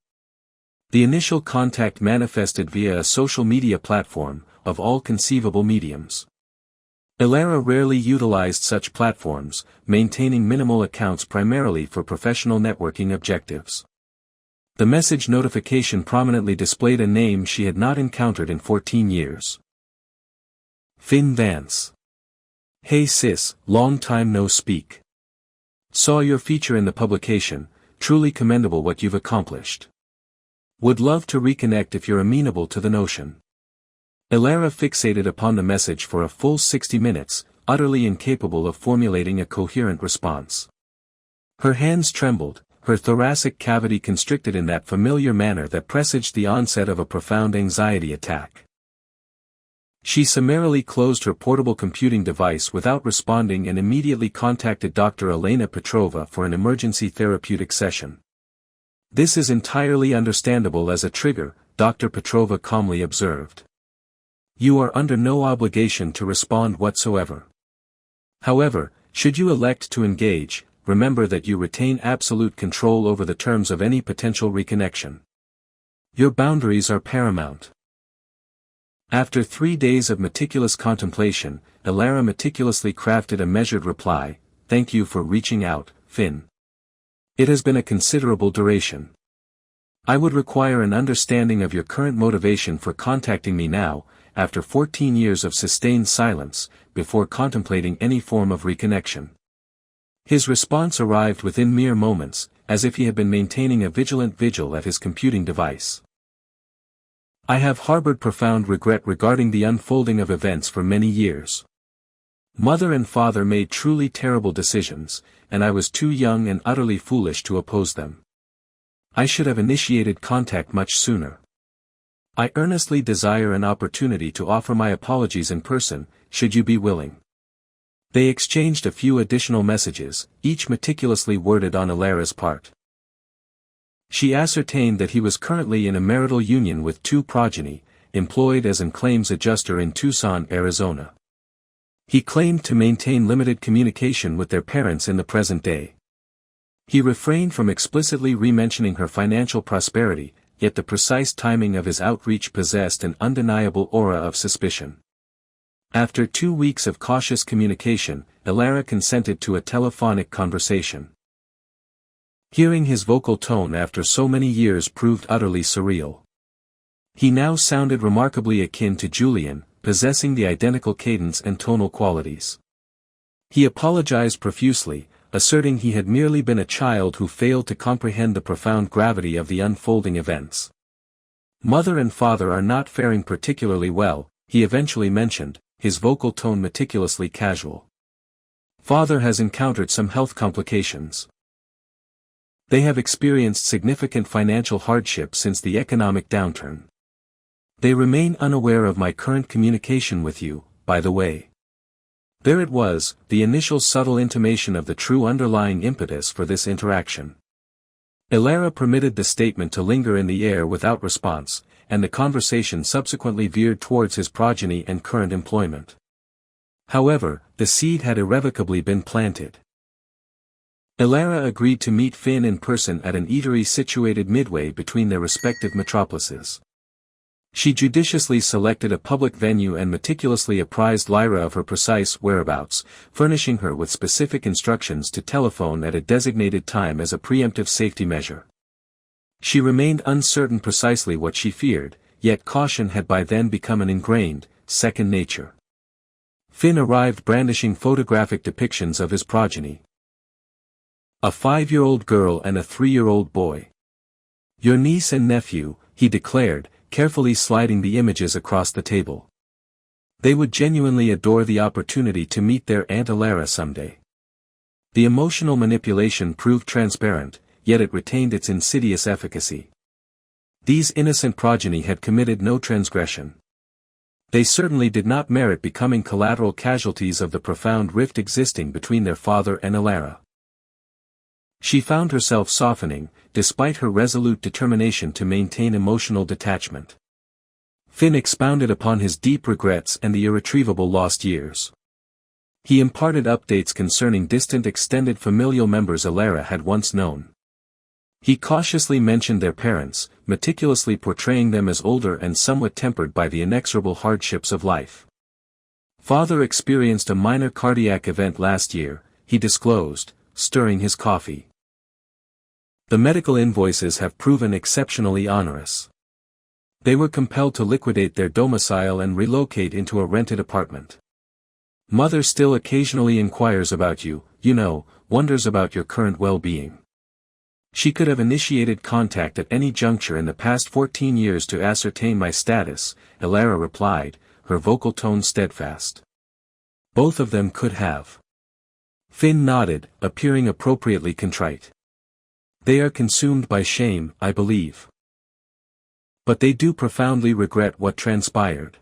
The initial contact manifested via a social media platform, of all conceivable mediums. Elara rarely utilized such platforms, maintaining minimal accounts primarily for professional networking objectives. The message notification prominently displayed a name she had not encountered in 14 years. Finn Vance. "Hey sis, long time no speak. Saw your feature in the publication, truly commendable what you've accomplished. Would love to reconnect if you're amenable to the notion." Elara fixated upon the message for a full 60 minutes, utterly incapable of formulating a coherent response. Her hands trembled, her thoracic cavity constricted in that familiar manner that presaged the onset of a profound anxiety attack. She summarily closed her portable computing device without responding and immediately contacted Dr. Elena Petrova for an emergency therapeutic session. "This is entirely understandable as a trigger," Dr. Petrova calmly observed. "You are under no obligation to respond whatsoever. However, should you elect to engage, remember that you retain absolute control over the terms of any potential reconnection. Your boundaries are paramount. After 3 days of meticulous contemplation, Elara meticulously crafted a measured reply. Thank you for reaching out, Finn. It has been a considerable duration. I would require an understanding of your current motivation for contacting me now, after 14 years of sustained silence, before contemplating any form of reconnection. His response arrived within mere moments, as if he had been maintaining a vigilant vigil at his computing device. I have harbored profound regret regarding the unfolding of events for many years. Mother and father made truly terrible decisions, and I was too young and utterly foolish to oppose them. I should have initiated contact much sooner. I earnestly desire an opportunity to offer my apologies in person, should you be willing. They exchanged a few additional messages, each meticulously worded on Elara'S part. She ascertained that he was currently in a marital union with 2 progeny, employed as an claims adjuster in Tucson, Arizona. He claimed to maintain limited communication with their parents in the present day. He refrained from explicitly re-mentioning her financial prosperity, yet the precise timing of his outreach possessed an undeniable aura of suspicion. After 2 weeks of cautious communication, Elara consented to a telephonic conversation. Hearing his vocal tone after so many years proved utterly surreal. He now sounded remarkably akin to Julian, possessing the identical cadence and tonal qualities. He apologized profusely, asserting he had merely been a child who failed to comprehend the profound gravity of the unfolding events. Mother and father are not faring particularly well, he eventually mentioned, his vocal tone meticulously casual. Father has encountered some health complications. They have experienced significant financial hardship since the economic downturn. They remain unaware of my current communication with you, by the way. There it was, the initial subtle intimation of the true underlying impetus for this interaction. Elara permitted the statement to linger in the air without response, and the conversation subsequently veered towards his progeny and current employment. However, the seed had irrevocably been planted. Elara agreed to meet Finn in person at an eatery situated midway between their respective metropolises. She judiciously selected a public venue and meticulously apprised Lyra of her precise whereabouts, furnishing her with specific instructions to telephone at a designated time as a preemptive safety measure. She remained uncertain precisely what she feared, yet caution had by then become an ingrained, second nature. Finn arrived brandishing photographic depictions of his progeny. A 5-year-old girl and a 3-year-old boy. Your niece and nephew, he declared, carefully sliding the images across the table. They would genuinely adore the opportunity to meet their Aunt Elara someday. The emotional manipulation proved transparent, yet it retained its insidious efficacy. These innocent progeny had committed no transgression. They certainly did not merit becoming collateral casualties of the profound rift existing between their father and Elara. She found herself softening, despite her resolute determination to maintain emotional detachment. Finn expounded upon his deep regrets and the irretrievable lost years. He imparted updates concerning distant extended familial members Elara had once known. He cautiously mentioned their parents, meticulously portraying them as older and somewhat tempered by the inexorable hardships of life. Father experienced a minor cardiac event last year, he disclosed, stirring his coffee. The medical invoices have proven exceptionally onerous. They were compelled to liquidate their domicile and relocate into a rented apartment. Mother still occasionally inquires about you, wonders about your current well-being. She could have initiated contact at any juncture in the past 14 years to ascertain my status, Elara replied, her vocal tone steadfast. Both of them could have. Finn nodded, appearing appropriately contrite. They are consumed by shame, I believe. But they do profoundly regret what transpired.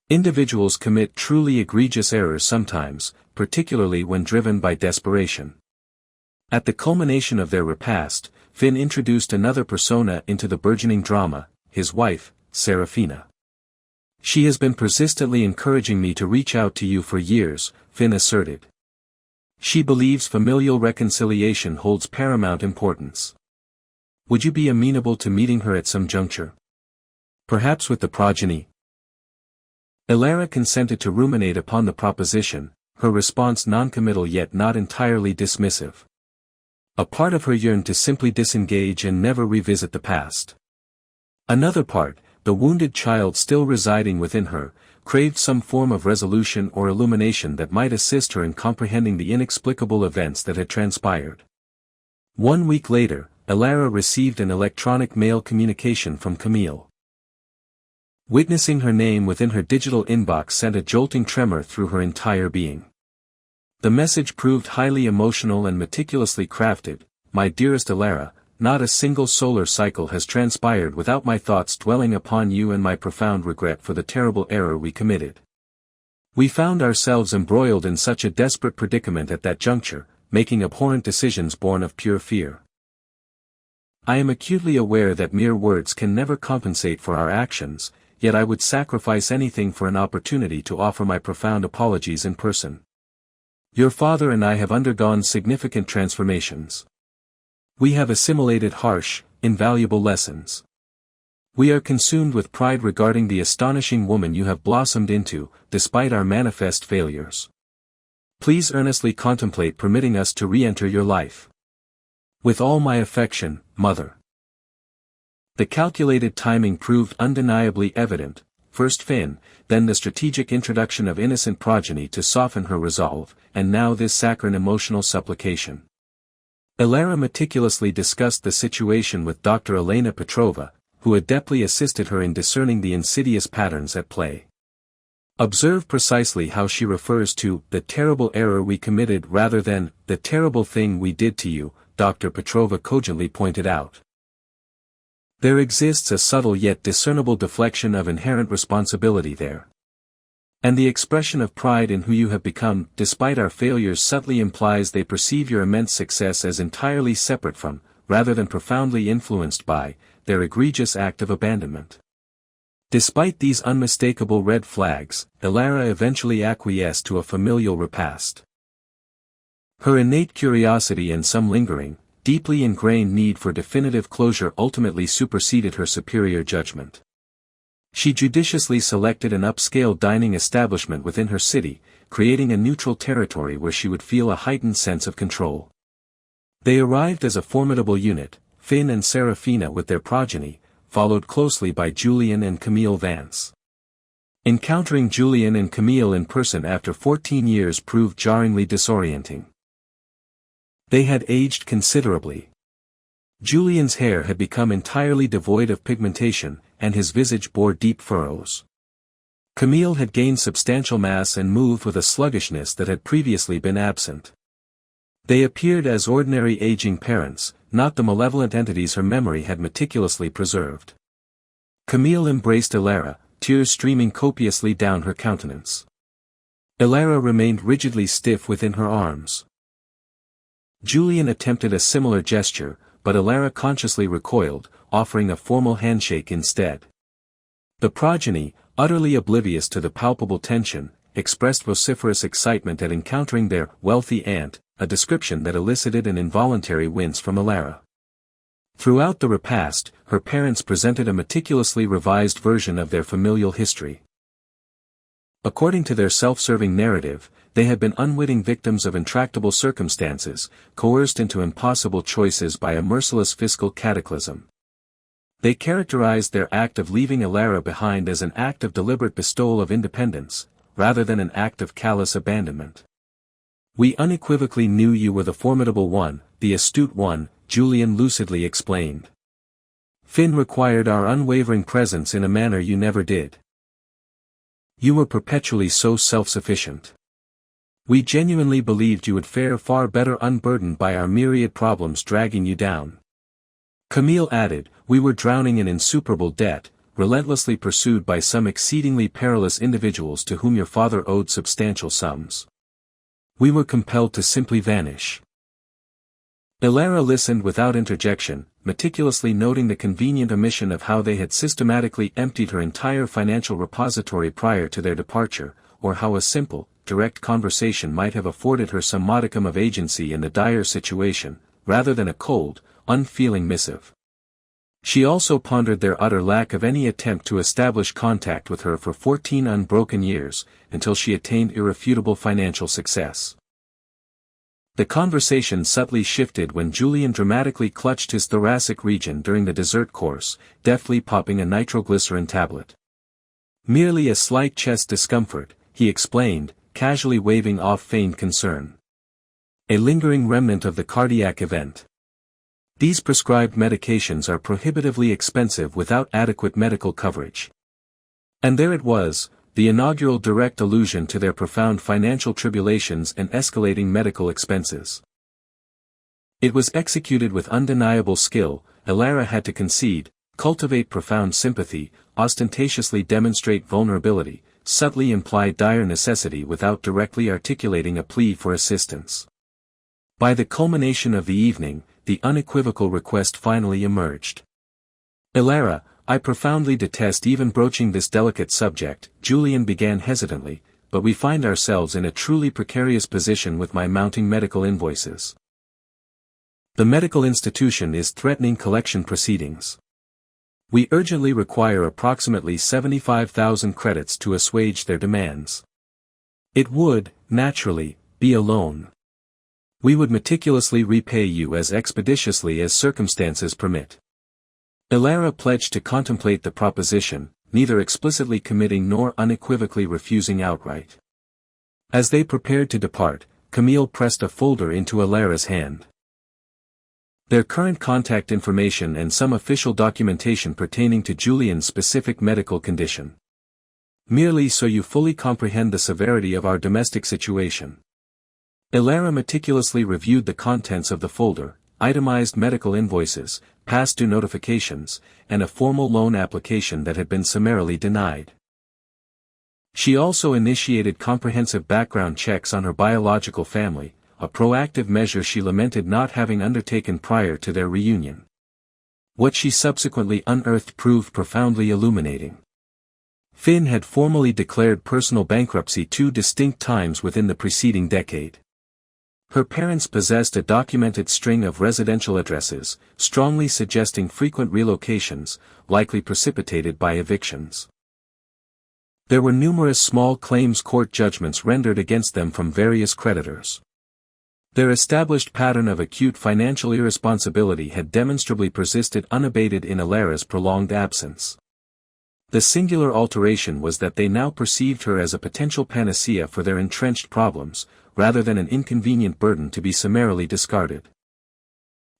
Individuals commit truly egregious errors sometimes, particularly when driven by desperation. At the culmination of their repast, Finn introduced another persona into the burgeoning drama, his wife, Serafina. She has been persistently encouraging me to reach out to you for years, Finn asserted. She believes familial reconciliation holds paramount importance. Would you be amenable to meeting her at some juncture? Perhaps with the progeny? Elara consented to ruminate upon the proposition, her response noncommittal yet not entirely dismissive. A part of her yearned to simply disengage and never revisit the past. Another part, the wounded child still residing within her, craved some form of resolution or illumination that might assist her in comprehending the inexplicable events that had transpired. 1 week later, Elara received an electronic mail communication from Camille. Witnessing her name within her digital inbox sent a jolting tremor through her entire being. The message proved highly emotional and meticulously crafted. My dearest Elara, not a single solar cycle has transpired without my thoughts dwelling upon you and my profound regret for the terrible error we committed. We found ourselves embroiled in such a desperate predicament at that juncture, making abhorrent decisions born of pure fear. I am acutely aware that mere words can never compensate for our actions, yet I would sacrifice anything for an opportunity to offer my profound apologies in person. Your father and I have undergone significant transformations. We have assimilated harsh, invaluable lessons. We are consumed with pride regarding the astonishing woman you have blossomed into, despite our manifest failures. Please earnestly contemplate permitting us to re-enter your life. With all my affection, Mother. The calculated timing proved undeniably evident, first Finn, then the strategic introduction of innocent progeny to soften her resolve, and now this saccharine emotional supplication. Elara meticulously discussed the situation with Dr. Elena Petrova, who adeptly assisted her in discerning the insidious patterns at play. Observe precisely how she refers to the terrible error we committed rather than the terrible thing we did to you, Dr. Petrova cogently pointed out. There exists a subtle yet discernible deflection of inherent responsibility there. And the expression of pride in who you have become, despite our failures, subtly implies they perceive your immense success as entirely separate from, rather than profoundly influenced by, their egregious act of abandonment. Despite these unmistakable red flags, Elara eventually acquiesced to a familial repast. Her innate curiosity and some lingering, deeply ingrained need for definitive closure ultimately superseded her superior judgment. She judiciously selected an upscale dining establishment within her city, creating a neutral territory where she would feel a heightened sense of control. They arrived as a formidable unit, Finn and Serafina with their progeny, followed closely by Julian and Camille Vance. Encountering Julian and Camille in person after 14 years proved jarringly disorienting. They had aged considerably. Julian's hair had become entirely devoid of pigmentation, and his visage bore deep furrows. Camille had gained substantial mass and moved with a sluggishness that had previously been absent. They appeared as ordinary aging parents, not the malevolent entities her memory had meticulously preserved. Camille embraced Elara, tears streaming copiously down her countenance. Elara remained rigidly stiff within her arms. Julian attempted a similar gesture, but Elara consciously recoiled, offering a formal handshake instead. The progeny, utterly oblivious to the palpable tension, expressed vociferous excitement at encountering their wealthy aunt, a description that elicited an involuntary wince from Elara. Throughout the repast, her parents presented a meticulously revised version of their familial history. According to their self-serving narrative, they had been unwitting victims of intractable circumstances, coerced into impossible choices by a merciless fiscal cataclysm. They characterized their act of leaving Elara behind as an act of deliberate bestowal of independence, rather than an act of callous abandonment. We unequivocally knew you were the formidable one, the astute one, Julian lucidly explained. Finn required our unwavering presence in a manner you never did. You were perpetually so self-sufficient. We genuinely believed you would fare far better unburdened by our myriad problems dragging you down. Camille added, we were drowning in insuperable debt, relentlessly pursued by some exceedingly perilous individuals to whom your father owed substantial sums. We were compelled to simply vanish. Elara listened without interjection, meticulously noting the convenient omission of how they had systematically emptied her entire financial repository prior to their departure, or how a simple, direct conversation might have afforded her some modicum of agency in the dire situation, rather than a cold, unfeeling missive. She also pondered their utter lack of any attempt to establish contact with her for 14 unbroken years, until she attained irrefutable financial success. The conversation subtly shifted when Julian dramatically clutched his thoracic region during the dessert course, deftly popping a nitroglycerin tablet. Merely a slight chest discomfort, he explained, casually waving off feigned concern. A lingering remnant of the cardiac event. These prescribed medications are prohibitively expensive without adequate medical coverage. And there it was, the inaugural direct allusion to their profound financial tribulations and escalating medical expenses. It was executed with undeniable skill. Elara had to concede, cultivate profound sympathy, ostentatiously demonstrate vulnerability, subtly imply dire necessity without directly articulating a plea for assistance. By the culmination of the evening, the unequivocal request finally emerged. "Elara, I profoundly detest even broaching this delicate subject," Julian began hesitantly, "but we find ourselves in a truly precarious position with my mounting medical invoices. The medical institution is threatening collection proceedings. We urgently require approximately 75,000 credits to assuage their demands. It would, naturally, be a loan. We would meticulously repay you as expeditiously as circumstances permit." Elara pledged to contemplate the proposition, neither explicitly committing nor unequivocally refusing outright. As they prepared to depart, Camille pressed a folder into Elara's hand. Their current contact information and some official documentation pertaining to Julian's specific medical condition. Merely so you fully comprehend the severity of our domestic situation. Elara meticulously reviewed the contents of the folder, itemized medical invoices, past due notifications, and a formal loan application that had been summarily denied. She also initiated comprehensive background checks on her biological family, a proactive measure she lamented not having undertaken prior to their reunion. What she subsequently unearthed proved profoundly illuminating. Finn had formally declared personal bankruptcy 2 distinct times within the preceding decade. Her parents possessed a documented string of residential addresses, strongly suggesting frequent relocations, likely precipitated by evictions. There were numerous small claims court judgments rendered against them from various creditors. Their established pattern of acute financial irresponsibility had demonstrably persisted unabated in Elara's prolonged absence. The singular alteration was that they now perceived her as a potential panacea for their entrenched problems, rather than an inconvenient burden to be summarily discarded.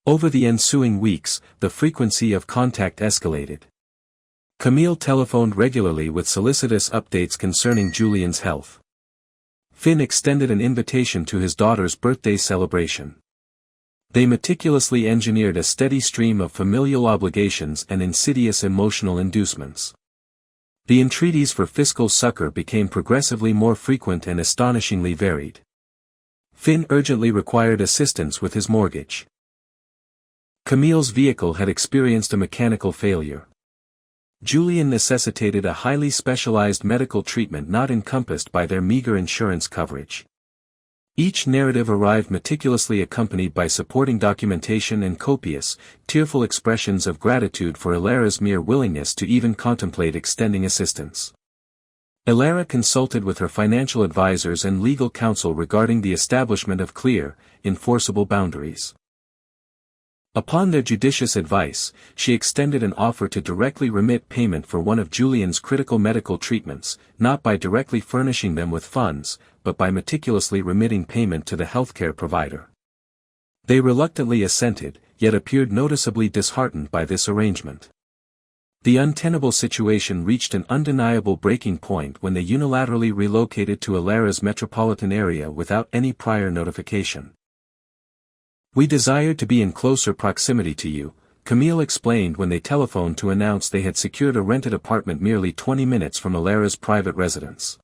Over the ensuing weeks, the frequency of contact escalated. Camille telephoned regularly with solicitous updates concerning Julian's health. Finn extended an invitation to his daughter's birthday celebration. They meticulously engineered a steady stream of familial obligations and insidious emotional inducements. The entreaties for fiscal succor became progressively more frequent and astonishingly varied. Finn urgently required assistance with his mortgage. Camille's vehicle had experienced a mechanical failure. Julian necessitated a highly specialized medical treatment not encompassed by their meager insurance coverage. Each narrative arrived meticulously accompanied by supporting documentation and copious, tearful expressions of gratitude for Elara'S mere willingness to even contemplate extending assistance. Elara consulted with her financial advisors and legal counsel regarding the establishment of clear, enforceable boundaries. Upon their judicious advice, she extended an offer to directly remit payment for one of Julian's critical medical treatments, not by directly furnishing them with funds, but by meticulously remitting payment to the healthcare provider. They reluctantly assented, yet appeared noticeably disheartened by this arrangement. The untenable situation reached an undeniable breaking point when they unilaterally relocated to Elara'S metropolitan area without any prior notification. "We desired to be in closer proximity to you," Camille explained when they telephoned to announce they had secured a rented apartment merely 20 minutes from Elara'S private residence.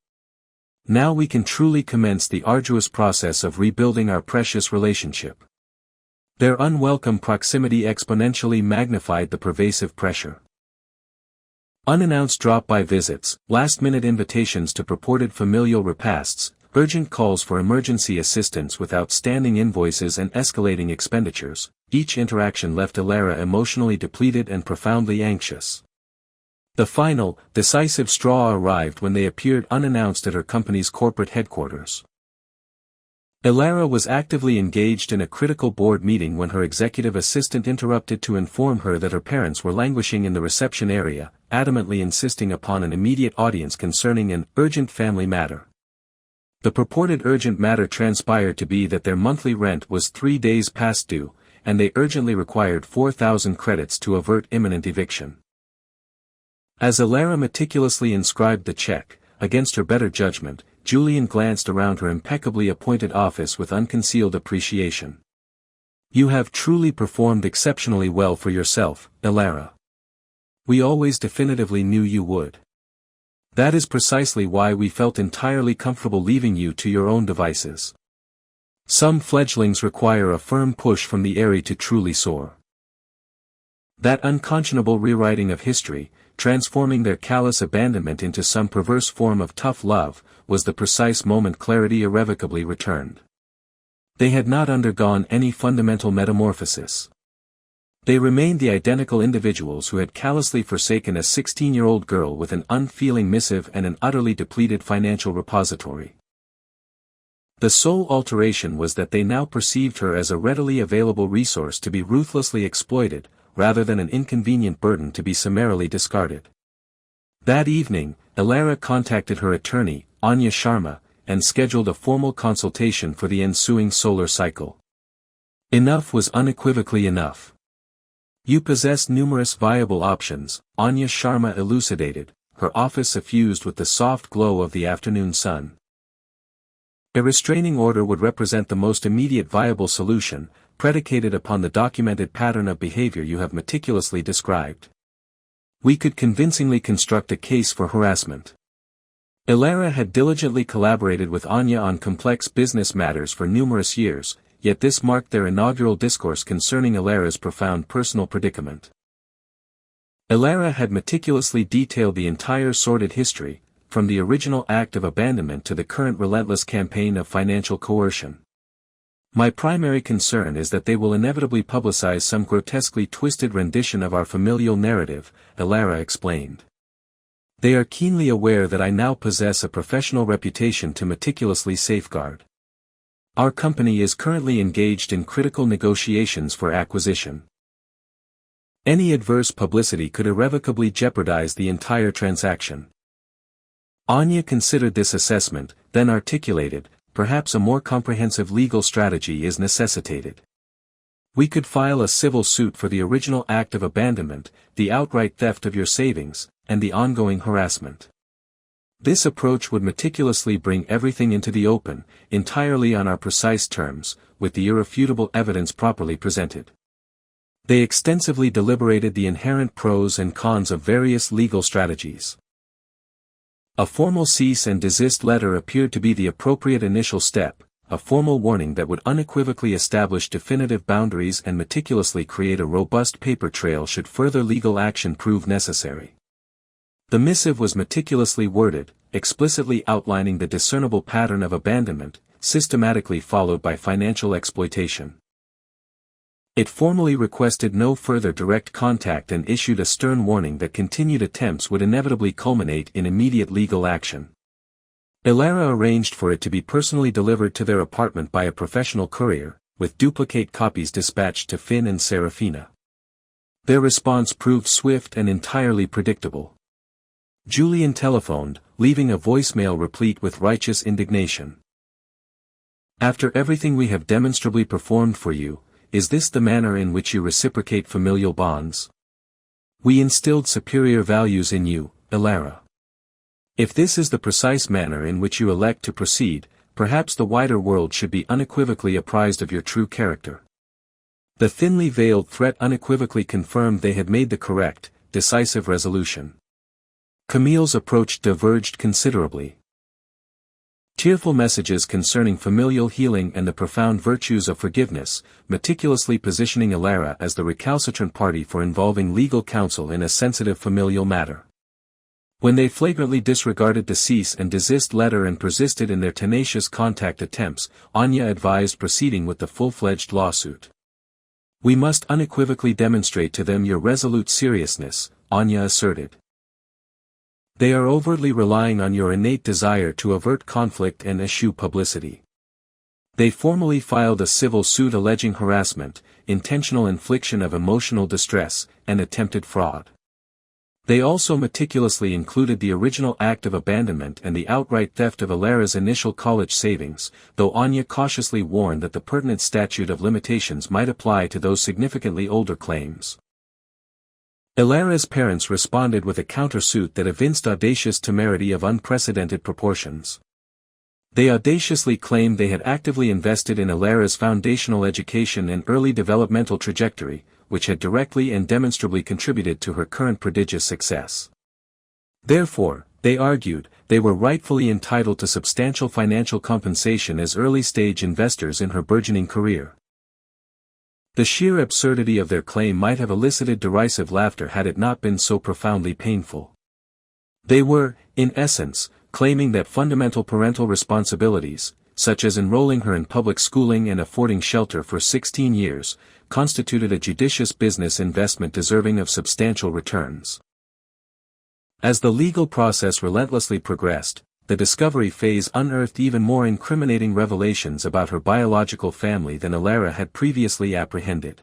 "Now we can truly commence the arduous process of rebuilding our precious relationship." Their unwelcome proximity exponentially magnified the pervasive pressure. Unannounced drop-by visits, last-minute invitations to purported familial repasts, urgent calls for emergency assistance with outstanding invoices and escalating expenditures. Each interaction left Elara emotionally depleted and profoundly anxious. The final, decisive straw arrived when they appeared unannounced at her company's corporate headquarters. Elara was actively engaged in a critical board meeting when her executive assistant interrupted to inform her that her parents were languishing in the reception area, adamantly insisting upon an immediate audience concerning an urgent family matter. The purported urgent matter transpired to be that their monthly rent was 3 days past due, and they urgently required 4,000 credits to avert imminent eviction. As Elara meticulously inscribed the check, against her better judgment, Julian glanced around her impeccably appointed office with unconcealed appreciation. "You have truly performed exceptionally well for yourself, Elara. We always definitively knew you would. That is precisely why we felt entirely comfortable leaving you to your own devices. Some fledglings require a firm push from the eyrie to truly soar." That unconscionable rewriting of history, transforming their callous abandonment into some perverse form of tough love, was the precise moment clarity irrevocably returned. They had not undergone any fundamental metamorphosis. They remained the identical individuals who had callously forsaken a 16-year-old girl with an unfeeling missive and an utterly depleted financial repository. The sole alteration was that they now perceived her as a readily available resource to be ruthlessly exploited, rather than an inconvenient burden to be summarily discarded. That evening, Elara contacted her attorney, Anya Sharma, and scheduled a formal consultation for the ensuing solar cycle. Enough was unequivocally enough. "You possess numerous viable options," Anya Sharma elucidated, her office suffused with the soft glow of the afternoon sun. "A restraining order would represent the most immediate viable solution, predicated upon the documented pattern of behavior you have meticulously described. We could convincingly construct a case for harassment." Elara had diligently collaborated with Anya on complex business matters for numerous years, yet this marked their inaugural discourse concerning Elara's profound personal predicament. Elara had meticulously detailed the entire sordid history, from the original act of abandonment to the current relentless campaign of financial coercion. "My primary concern is that they will inevitably publicize some grotesquely twisted rendition of our familial narrative," Elara explained. "They are keenly aware that I now possess a professional reputation to meticulously safeguard. Our company is currently engaged in critical negotiations for acquisition. Any adverse publicity could irrevocably jeopardize the entire transaction." Anya considered this assessment, then articulated, "Perhaps a more comprehensive legal strategy is necessitated. We could file a civil suit for the original act of abandonment, the outright theft of your savings, and the ongoing harassment. This approach would meticulously bring everything into the open, entirely on our precise terms, with the irrefutable evidence properly presented." They extensively deliberated the inherent pros and cons of various legal strategies. A formal cease and desist letter appeared to be the appropriate initial step, a formal warning that would unequivocally establish definitive boundaries and meticulously create a robust paper trail should further legal action prove necessary. The missive was meticulously worded, explicitly outlining the discernible pattern of abandonment, systematically followed by financial exploitation. It formally requested no further direct contact and issued a stern warning that continued attempts would inevitably culminate in immediate legal action. Elara arranged for it to be personally delivered to their apartment by a professional courier, with duplicate copies dispatched to Finn and Serafina. Their response proved swift and entirely predictable. Julian telephoned, leaving a voicemail replete with righteous indignation. "After everything we have demonstrably performed for you, is this the manner in which you reciprocate familial bonds? We instilled superior values in you, Elara. If this is the precise manner in which you elect to proceed, perhaps the wider world should be unequivocally apprised of your true character." The thinly veiled threat unequivocally confirmed they had made the correct, decisive resolution. Camille's approach diverged considerably. Tearful messages concerning familial healing and the profound virtues of forgiveness, meticulously positioning Elara as the recalcitrant party for involving legal counsel in a sensitive familial matter. When they flagrantly disregarded the cease and desist letter and persisted in their tenacious contact attempts, Anya advised proceeding with the full-fledged lawsuit. "We must unequivocally demonstrate to them your resolute seriousness," Anya asserted. "They are overtly relying on your innate desire to avert conflict and eschew publicity." They formally filed a civil suit alleging harassment, intentional infliction of emotional distress, and attempted fraud. They also meticulously included the original act of abandonment and the outright theft of Elara'S initial college savings, though Anya cautiously warned that the pertinent statute of limitations might apply to those significantly older claims. Elara'S parents responded with a countersuit that evinced audacious temerity of unprecedented proportions. They audaciously claimed they had actively invested in Elara'S foundational education and early developmental trajectory, which had directly and demonstrably contributed to her current prodigious success. Therefore, they argued, they were rightfully entitled to substantial financial compensation as early-stage investors in her burgeoning career. The sheer absurdity of their claim might have elicited derisive laughter had it not been so profoundly painful. They were, in essence, claiming that fundamental parental responsibilities, such as enrolling her in public schooling and affording shelter for 16 years, constituted a judicious business investment deserving of substantial returns. As the legal process relentlessly progressed, the discovery phase unearthed even more incriminating revelations about her biological family than Elara had previously apprehended.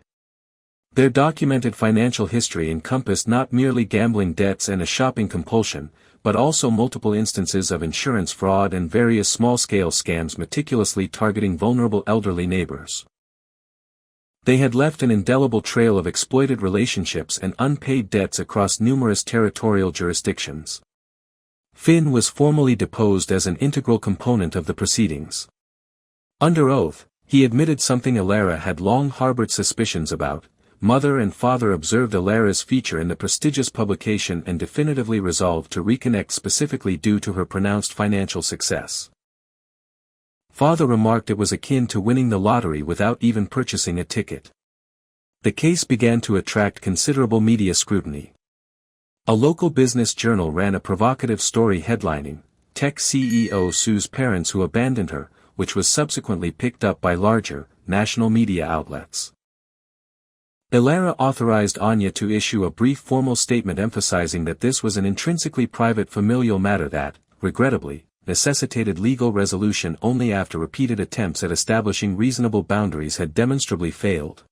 Their documented financial history encompassed not merely gambling debts and a shopping compulsion, but also multiple instances of insurance fraud and various small-scale scams meticulously targeting vulnerable elderly neighbors. They had left an indelible trail of exploited relationships and unpaid debts across numerous territorial jurisdictions. Finn was formally deposed as an integral component of the proceedings. Under oath, he admitted something Elara had long harbored suspicions about. Mother and father observed Elara'S feature in the prestigious publication and definitively resolved to reconnect specifically due to her pronounced financial success. Father remarked it was akin to winning the lottery without even purchasing a ticket. The case began to attract considerable media scrutiny. A local business journal ran a provocative story headlining, "Tech CEO Sues Parents Who Abandoned Her," which was subsequently picked up by larger, national media outlets. Elara authorized Anya to issue a brief formal statement emphasizing that this was an intrinsically private familial matter that, regrettably, necessitated legal resolution only after repeated attempts at establishing reasonable boundaries had demonstrably failed.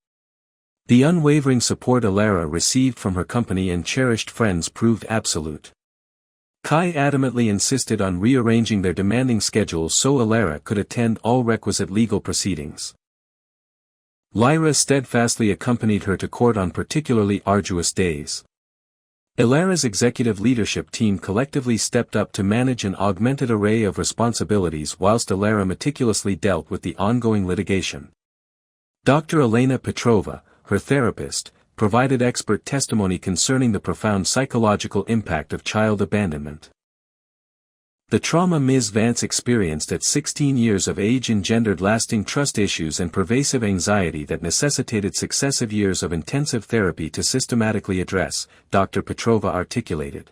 The unwavering support Elara received from her company and cherished friends proved absolute. Kai adamantly insisted on rearranging their demanding schedules so Elara could attend all requisite legal proceedings. Lyra steadfastly accompanied her to court on particularly arduous days. Elara'S executive leadership team collectively stepped up to manage an augmented array of responsibilities whilst Elara meticulously dealt with the ongoing litigation. Dr. Elena Petrova, her therapist, provided expert testimony concerning the profound psychological impact of child abandonment. The trauma Ms. Vance experienced at 16 years of age engendered lasting trust issues and pervasive anxiety that necessitated successive years of intensive therapy to systematically address, Dr. Petrova articulated.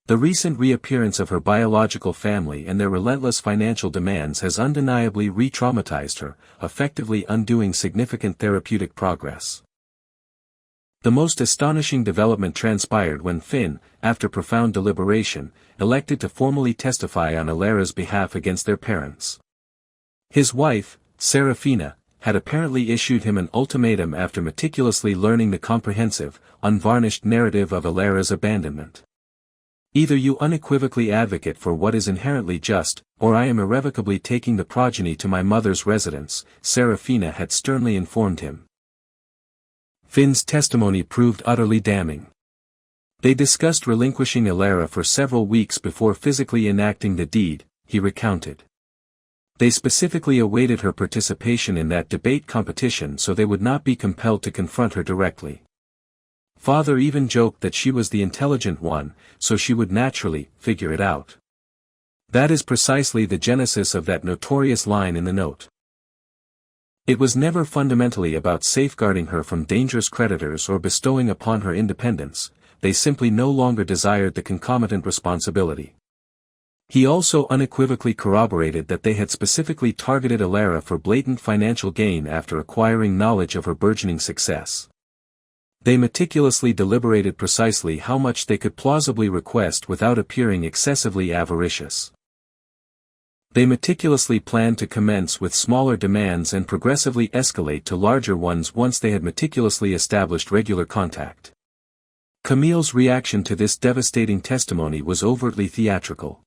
The recent reappearance of her biological family and their relentless financial demands has undeniably re-traumatized her, effectively undoing significant therapeutic progress. The most astonishing development transpired when Finn, after profound deliberation, elected to formally testify on Elara'S behalf against their parents. His wife, Serafina, had apparently issued him an ultimatum after meticulously learning the comprehensive, unvarnished narrative of Elara'S abandonment. "Either you unequivocally advocate for what is inherently just, or I am irrevocably taking the progeny to my mother's residence," Serafina had sternly informed him. Finn's testimony proved utterly damning. They discussed relinquishing Elara for several weeks before physically enacting the deed, he recounted. They specifically awaited her participation in that debate competition so they would not be compelled to confront her directly. Father even joked that she was the intelligent one, so she would naturally figure it out. That is precisely the genesis of that notorious line in the note. It was never fundamentally about safeguarding her from dangerous creditors or bestowing upon her independence, they simply no longer desired the concomitant responsibility. He also unequivocally corroborated that they had specifically targeted Elara for blatant financial gain after acquiring knowledge of her burgeoning success. They meticulously deliberated precisely how much they could plausibly request without appearing excessively avaricious. They meticulously planned to commence with smaller demands and progressively escalate to larger ones once they had meticulously established regular contact. Camille's reaction to this devastating testimony was overtly theatrical.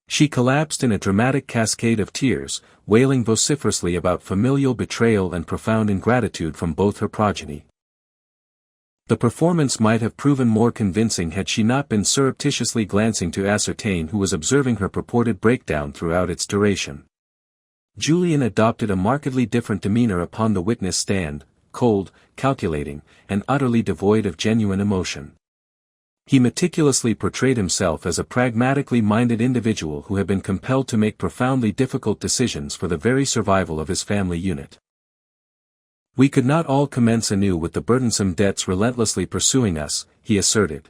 She collapsed in a dramatic cascade of tears, wailing vociferously about familial betrayal and profound ingratitude from both her progeny. The performance might have proven more convincing had she not been surreptitiously glancing to ascertain who was observing her purported breakdown throughout its duration. Julian adopted a markedly different demeanor upon the witness stand, cold, calculating, and utterly devoid of genuine emotion. He meticulously portrayed himself as a pragmatically minded individual who had been compelled to make profoundly difficult decisions for the very survival of his family unit. We could not all commence anew with the burdensome debts relentlessly pursuing us, he asserted.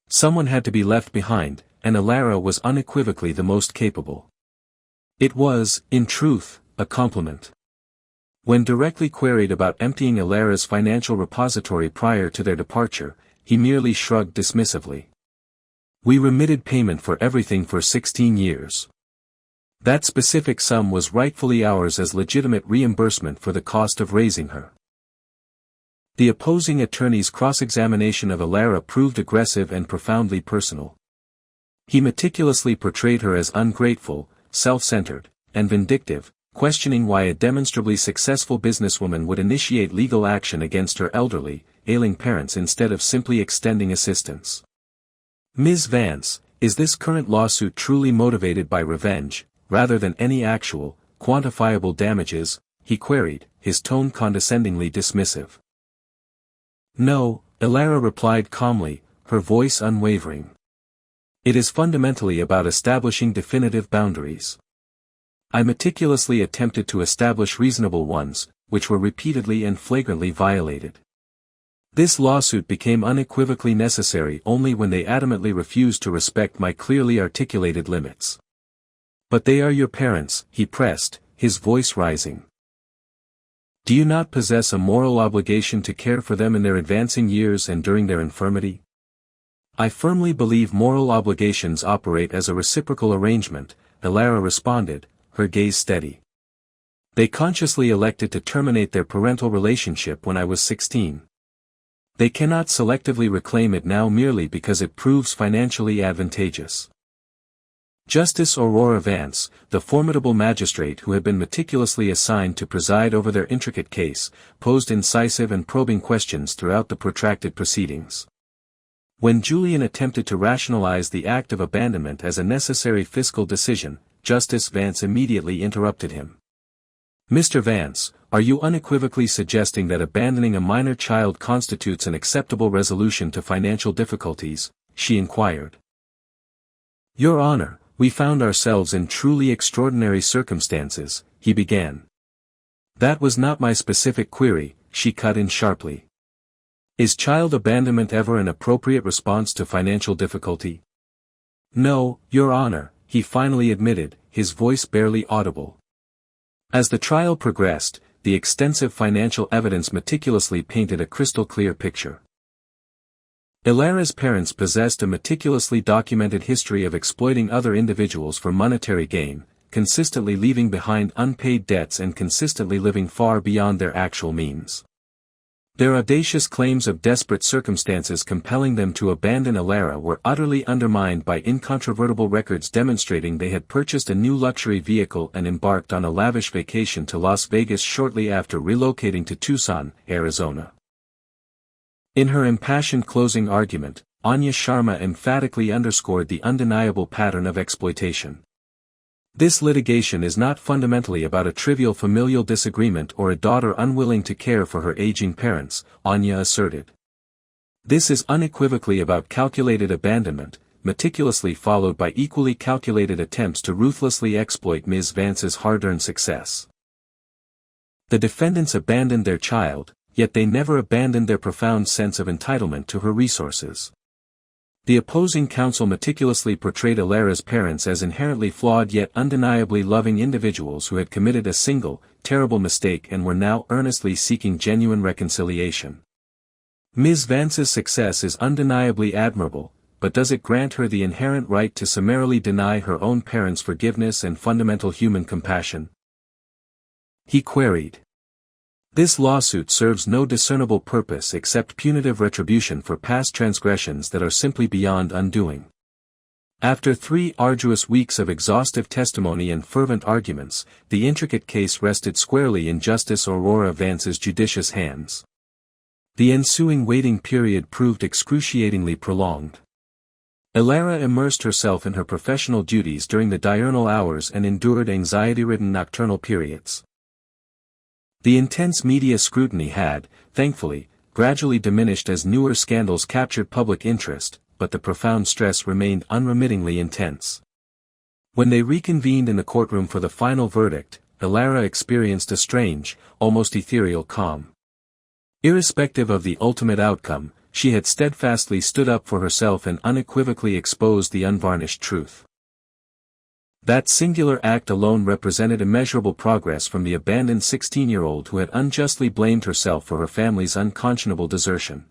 Someone had to be left behind, and Elara was unequivocally the most capable. It was, in truth, a compliment. When directly queried about emptying Elara's financial repository prior to their departure, he merely shrugged dismissively. We remitted payment for everything for 16 years. That specific sum was rightfully ours as legitimate reimbursement for the cost of raising her. The opposing attorney's cross-examination of Elara proved aggressive and profoundly personal. He meticulously portrayed her as ungrateful, self-centered, and vindictive, questioning why a demonstrably successful businesswoman would initiate legal action against her elderly, ailing parents instead of simply extending assistance. Ms. Vance, is this current lawsuit truly motivated by revenge, rather than any actual, quantifiable damages? He queried, his tone condescendingly dismissive. No, Elara replied calmly, her voice unwavering. It is fundamentally about establishing definitive boundaries. I meticulously attempted to establish reasonable ones, which were repeatedly and flagrantly violated. This lawsuit became unequivocally necessary only when they adamantly refused to respect my clearly articulated limits. But they are your parents, he pressed, his voice rising. Do you not possess a moral obligation to care for them in their advancing years and during their infirmity? I firmly believe moral obligations operate as a reciprocal arrangement, Elara responded, her gaze steady. They consciously elected to terminate their parental relationship when I was 16. They cannot selectively reclaim it now merely because it proves financially advantageous. Justice Aurora Vance, the formidable magistrate who had been meticulously assigned to preside over their intricate case, posed incisive and probing questions throughout the protracted proceedings. When Julian attempted to rationalize the act of abandonment as a necessary fiscal decision, Justice Vance immediately interrupted him. Mr. Vance, are you unequivocally suggesting that abandoning a minor child constitutes an acceptable resolution to financial difficulties? She inquired. Your Honor, we found ourselves in truly extraordinary circumstances, he began. That was not my specific query, she cut in sharply. Is child abandonment ever an appropriate response to financial difficulty? No, Your Honor, he finally admitted, his voice barely audible. As the trial progressed, the extensive financial evidence meticulously painted a crystal-clear picture. Elara's parents possessed a meticulously documented history of exploiting other individuals for monetary gain, consistently leaving behind unpaid debts and consistently living far beyond their actual means. Their audacious claims of desperate circumstances compelling them to abandon Elara were utterly undermined by incontrovertible records demonstrating they had purchased a new luxury vehicle and embarked on a lavish vacation to Las Vegas shortly after relocating to Tucson, Arizona. In her impassioned closing argument, Anya Sharma emphatically underscored the undeniable pattern of exploitation. This litigation is not fundamentally about a trivial familial disagreement or a daughter unwilling to care for her aging parents, Anya asserted. This is unequivocally about calculated abandonment, meticulously followed by equally calculated attempts to ruthlessly exploit Ms. Vance's hard-earned success. The defendants abandoned their child, yet they never abandoned their profound sense of entitlement to her resources. The opposing counsel meticulously portrayed Elara'S parents as inherently flawed yet undeniably loving individuals who had committed a single, terrible mistake and were now earnestly seeking genuine reconciliation. Ms. Vance's success is undeniably admirable, but does it grant her the inherent right to summarily deny her own parents' forgiveness and fundamental human compassion? He queried. This lawsuit serves no discernible purpose except punitive retribution for past transgressions that are simply beyond undoing. After 3 arduous weeks of exhaustive testimony and fervent arguments, the intricate case rested squarely in Justice Aurora Vance's judicious hands. The ensuing waiting period proved excruciatingly prolonged. Elara immersed herself in her professional duties during the diurnal hours and endured anxiety-ridden nocturnal periods. The intense media scrutiny had, thankfully, gradually diminished as newer scandals captured public interest, but the profound stress remained unremittingly intense. When they reconvened in the courtroom for the final verdict, Elara experienced a strange, almost ethereal calm. Irrespective of the ultimate outcome, she had steadfastly stood up for herself and unequivocally exposed the unvarnished truth. That singular act alone represented immeasurable progress from the abandoned 16-year-old who had unjustly blamed herself for her family's unconscionable desertion.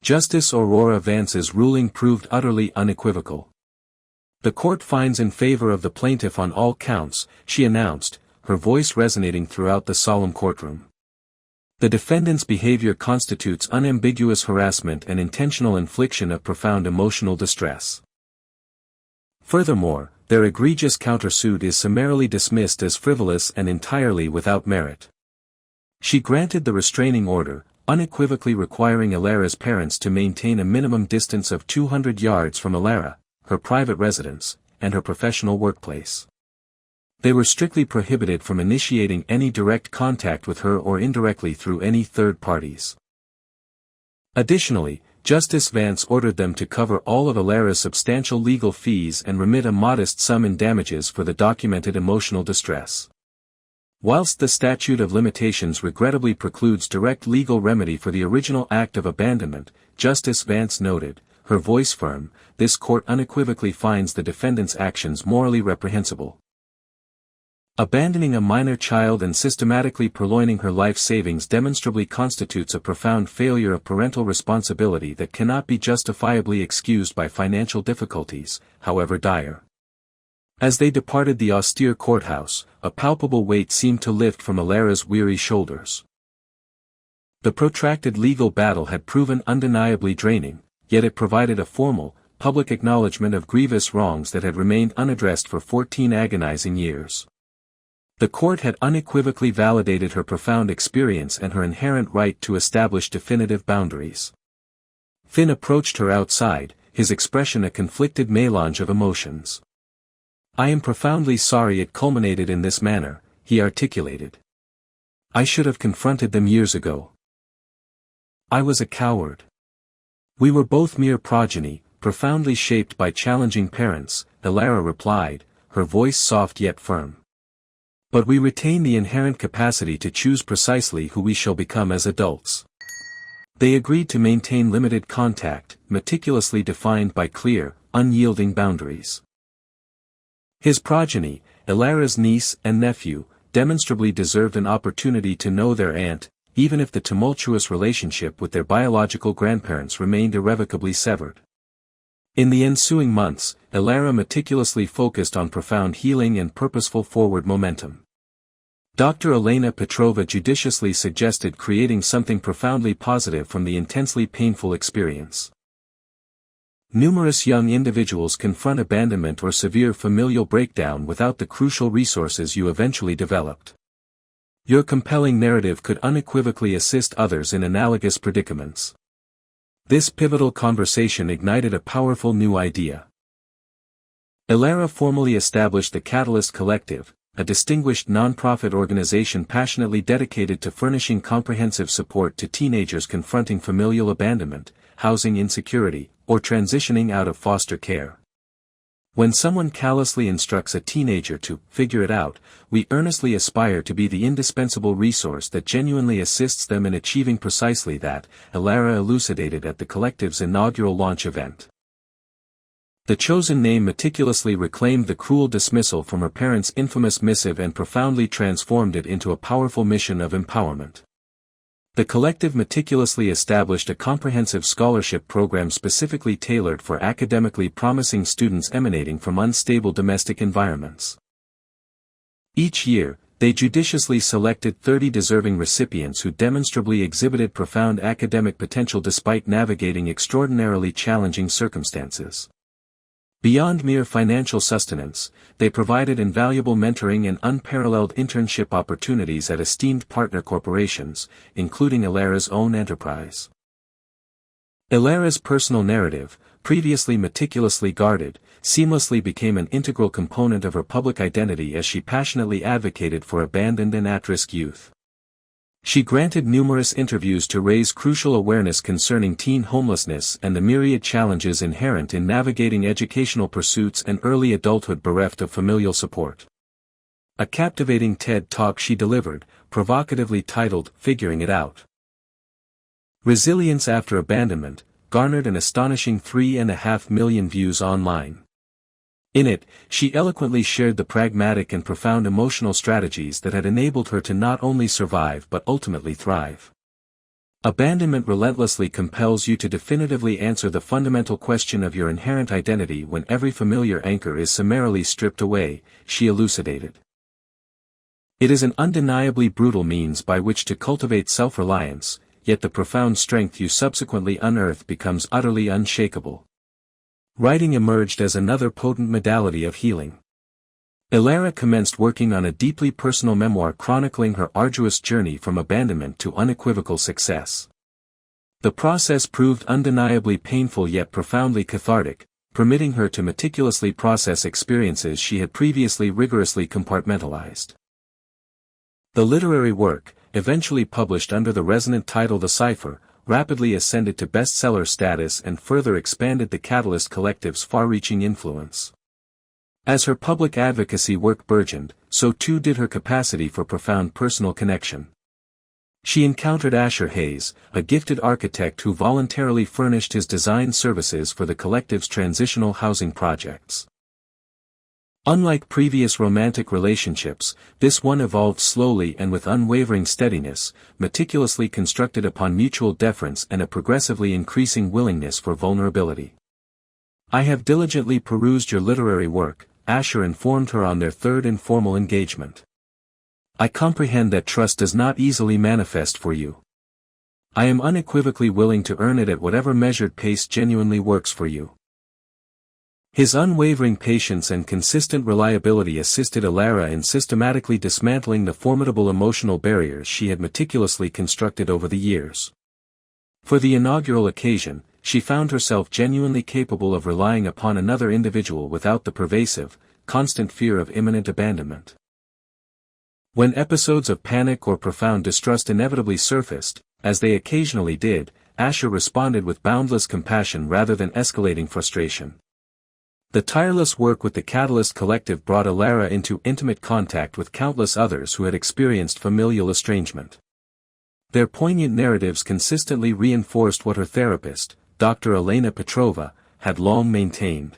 Justice Aurora Vance's ruling proved utterly unequivocal. The court finds in favor of the plaintiff on all counts, she announced, her voice resonating throughout the solemn courtroom. The defendant's behavior constitutes unambiguous harassment and intentional infliction of profound emotional distress. Furthermore, their egregious countersuit is summarily dismissed as frivolous and entirely without merit. She granted the restraining order, unequivocally requiring Elara'S parents to maintain a minimum distance of 200 yards from Elara, her private residence, and her professional workplace. They were strictly prohibited from initiating any direct contact with her or indirectly through any third parties. Additionally, Justice Vance ordered them to cover all of Elara'S substantial legal fees and remit a modest sum in damages for the documented emotional distress. Whilst the statute of limitations regrettably precludes direct legal remedy for the original act of abandonment, Justice Vance noted, her voice firm, this court unequivocally finds the defendant's actions morally reprehensible. Abandoning a minor child and systematically purloining her life savings demonstrably constitutes a profound failure of parental responsibility that cannot be justifiably excused by financial difficulties, however dire. As they departed the austere courthouse, a palpable weight seemed to lift from Elara'S weary shoulders. The protracted legal battle had proven undeniably draining, yet it provided a formal, public acknowledgement of grievous wrongs that had remained unaddressed for 14 agonizing years. The court had unequivocally validated her profound experience and her inherent right to establish definitive boundaries. Finn approached her outside, his expression a conflicted melange of emotions. "I am profoundly sorry it culminated in this manner," he articulated. "I should have confronted them years ago. I was a coward. We were both mere progeny, profoundly shaped by challenging parents," Elara replied, her voice soft yet firm. "But we retain the inherent capacity to choose precisely who we shall become as adults." They agreed to maintain limited contact, meticulously defined by clear, unyielding boundaries. His progeny, Elara'S niece and nephew, demonstrably deserved an opportunity to know their aunt, even if the tumultuous relationship with their biological grandparents remained irrevocably severed. In the ensuing months, Elara meticulously focused on profound healing and purposeful forward momentum. Dr. Elena Petrova judiciously suggested creating something profoundly positive from the intensely painful experience. Numerous young individuals confront abandonment or severe familial breakdown without the crucial resources you eventually developed. Your compelling narrative could unequivocally assist others in analogous predicaments. This pivotal conversation ignited a powerful new idea. Elara formally established the Catalyst Collective, a distinguished non-profit organization passionately dedicated to furnishing comprehensive support to teenagers confronting familial abandonment, housing insecurity, or transitioning out of foster care. When someone callously instructs a teenager to figure it out, we earnestly aspire to be the indispensable resource that genuinely assists them in achieving precisely that, Elara elucidated at the collective's inaugural launch event. The chosen name meticulously reclaimed the cruel dismissal from her parents' infamous missive and profoundly transformed it into a powerful mission of empowerment. The collective meticulously established a comprehensive scholarship program specifically tailored for academically promising students emanating from unstable domestic environments. Each year, they judiciously selected 30 deserving recipients who demonstrably exhibited profound academic potential despite navigating extraordinarily challenging circumstances. Beyond mere financial sustenance, they provided invaluable mentoring and unparalleled internship opportunities at esteemed partner corporations, including Elara'S own enterprise. Elara'S personal narrative, previously meticulously guarded, seamlessly became an integral component of her public identity as she passionately advocated for abandoned and at-risk youth. She granted numerous interviews to raise crucial awareness concerning teen homelessness and the myriad challenges inherent in navigating educational pursuits and early adulthood bereft of familial support. A captivating TED Talk she delivered, provocatively titled "Figuring It Out. Resilience After Abandonment," garnered an astonishing 3.5 million views online. In it, she eloquently shared the pragmatic and profound emotional strategies that had enabled her to not only survive but ultimately thrive. Abandonment relentlessly compels you to definitively answer the fundamental question of your inherent identity when every familiar anchor is summarily stripped away, she elucidated. It is an undeniably brutal means by which to cultivate self-reliance, yet the profound strength you subsequently unearth becomes utterly unshakable. Writing emerged as another potent modality of healing. Elara commenced working on a deeply personal memoir chronicling her arduous journey from abandonment to unequivocal success. The process proved undeniably painful yet profoundly cathartic, permitting her to meticulously process experiences she had previously rigorously compartmentalized. The literary work, eventually published under the resonant title The Cipher, rapidly ascended to bestseller status and further expanded the Catalyst Collective's far-reaching influence. As her public advocacy work burgeoned, so too did her capacity for profound personal connection. She encountered Asher Hayes, a gifted architect who voluntarily furnished his design services for the collective's transitional housing projects. Unlike previous romantic relationships, this one evolved slowly and with unwavering steadiness, meticulously constructed upon mutual deference and a progressively increasing willingness for vulnerability. "I have diligently perused your literary work," Asher informed her on their third informal engagement. "I comprehend that trust does not easily manifest for you. I am unequivocally willing to earn it at whatever measured pace genuinely works for you." His unwavering patience and consistent reliability assisted Elara in systematically dismantling the formidable emotional barriers she had meticulously constructed over the years. For the inaugural occasion, she found herself genuinely capable of relying upon another individual without the pervasive, constant fear of imminent abandonment. When episodes of panic or profound distrust inevitably surfaced, as they occasionally did, Asher responded with boundless compassion rather than escalating frustration. The tireless work with the Catalyst Collective brought Elara into intimate contact with countless others who had experienced familial estrangement. Their poignant narratives consistently reinforced what her therapist, Dr. Elena Petrova, had long maintained.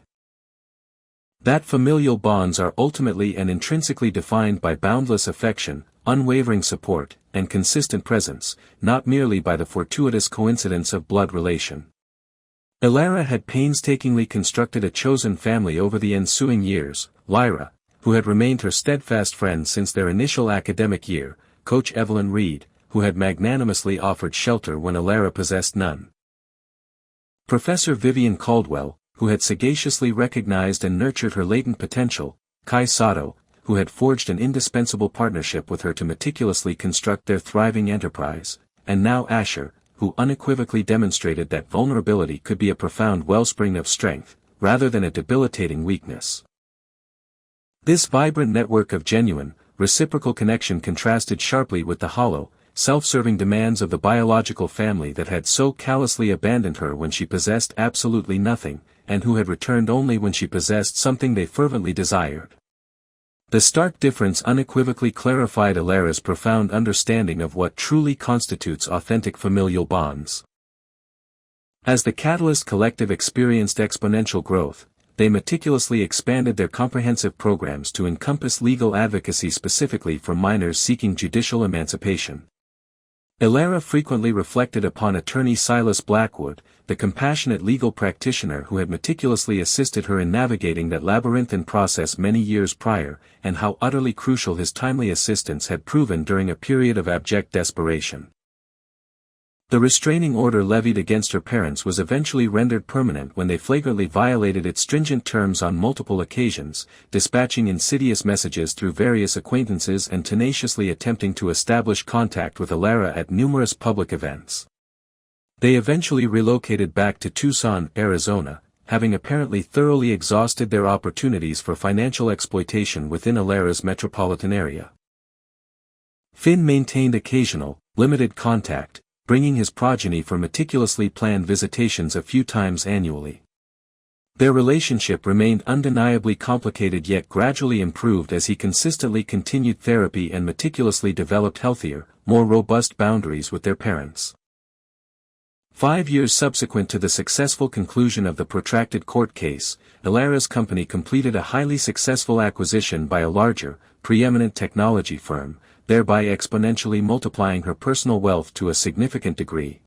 That familial bonds are ultimately and intrinsically defined by boundless affection, unwavering support, and consistent presence, not merely by the fortuitous coincidence of blood relation. Elara had painstakingly constructed a chosen family over the ensuing years. Lyra, who had remained her steadfast friend since their initial academic year, Coach Evelyn Reed, who had magnanimously offered shelter when Elara possessed none. Professor Vivian Caldwell, who had sagaciously recognized and nurtured her latent potential, Kai Sato, who had forged an indispensable partnership with her to meticulously construct their thriving enterprise, and now Asher, who unequivocally demonstrated that vulnerability could be a profound wellspring of strength, rather than a debilitating weakness. This vibrant network of genuine, reciprocal connection contrasted sharply with the hollow, self-serving demands of the biological family that had so callously abandoned her when she possessed absolutely nothing, and who had returned only when she possessed something they fervently desired. The stark difference unequivocally clarified Elara'S profound understanding of what truly constitutes authentic familial bonds. As the Catalyst Collective experienced exponential growth, they meticulously expanded their comprehensive programs to encompass legal advocacy specifically for minors seeking judicial emancipation. Elara frequently reflected upon attorney Silas Blackwood, the compassionate legal practitioner who had meticulously assisted her in navigating that labyrinthine process many years prior, and how utterly crucial his timely assistance had proven during a period of abject desperation. The restraining order levied against her parents was eventually rendered permanent when they flagrantly violated its stringent terms on multiple occasions, dispatching insidious messages through various acquaintances and tenaciously attempting to establish contact with Elara at numerous public events. They eventually relocated back to Tucson, Arizona, having apparently thoroughly exhausted their opportunities for financial exploitation within Elara'S metropolitan area. Finn maintained occasional, limited contact, bringing his progeny for meticulously planned visitations a few times annually. Their relationship remained undeniably complicated yet gradually improved as he consistently continued therapy and meticulously developed healthier, more robust boundaries with their parents. 5 years subsequent to the successful conclusion of the protracted court case, Elara'S company completed a highly successful acquisition by a larger, preeminent technology firm, thereby exponentially multiplying her personal wealth to a significant degree.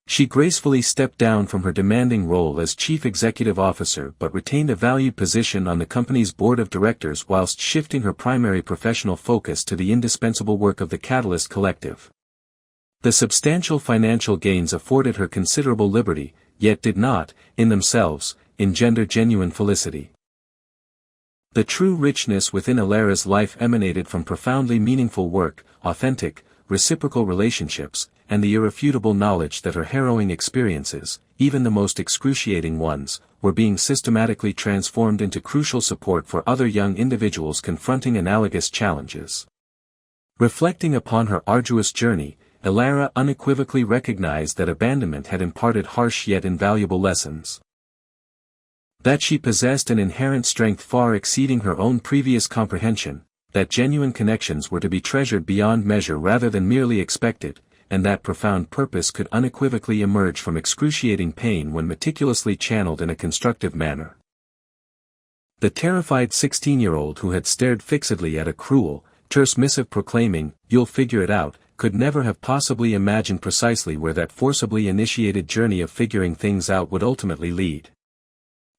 She gracefully stepped down from her demanding role as chief executive officer but retained a valued position on the company's board of directors whilst shifting her primary professional focus to the indispensable work of the Catalyst Collective. The substantial financial gains afforded her considerable liberty, yet did not, in themselves, engender genuine felicity. The true richness within Elara'S life emanated from profoundly meaningful work, authentic, reciprocal relationships, and the irrefutable knowledge that her harrowing experiences, even the most excruciating ones, were being systematically transformed into crucial support for other young individuals confronting analogous challenges. Reflecting upon her arduous journey, Elara unequivocally recognized that abandonment had imparted harsh yet invaluable lessons. That she possessed an inherent strength far exceeding her own previous comprehension, that genuine connections were to be treasured beyond measure rather than merely expected, and that profound purpose could unequivocally emerge from excruciating pain when meticulously channeled in a constructive manner. The terrified 16-year-old who had stared fixedly at a cruel, terse missive proclaiming, "You'll figure it out," could never have possibly imagined precisely where that forcibly initiated journey of figuring things out would ultimately lead.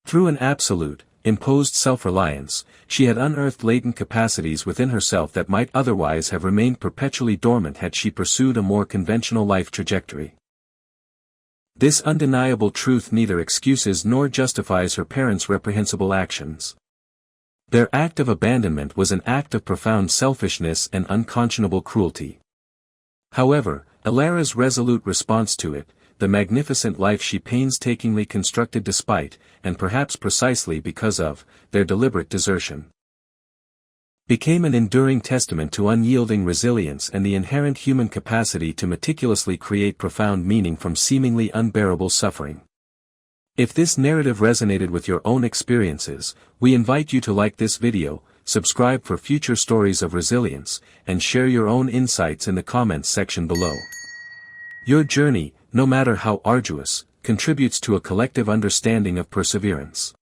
Through an absolute, imposed self-reliance, she had unearthed latent capacities within herself that might otherwise have remained perpetually dormant had she pursued a more conventional life trajectory. This undeniable truth neither excuses nor justifies her parents' reprehensible actions. Their act of abandonment was an act of profound selfishness and unconscionable cruelty. However, Elara'S resolute response to it, the magnificent life she painstakingly constructed despite, and perhaps precisely because of, their deliberate desertion, became an enduring testament to unyielding resilience and the inherent human capacity to meticulously create profound meaning from seemingly unbearable suffering. If this narrative resonated with your own experiences, we invite you to like this video, subscribe for future stories of resilience, and share your own insights in the comments section below. Your journey, no matter how arduous, contributes to a collective understanding of perseverance.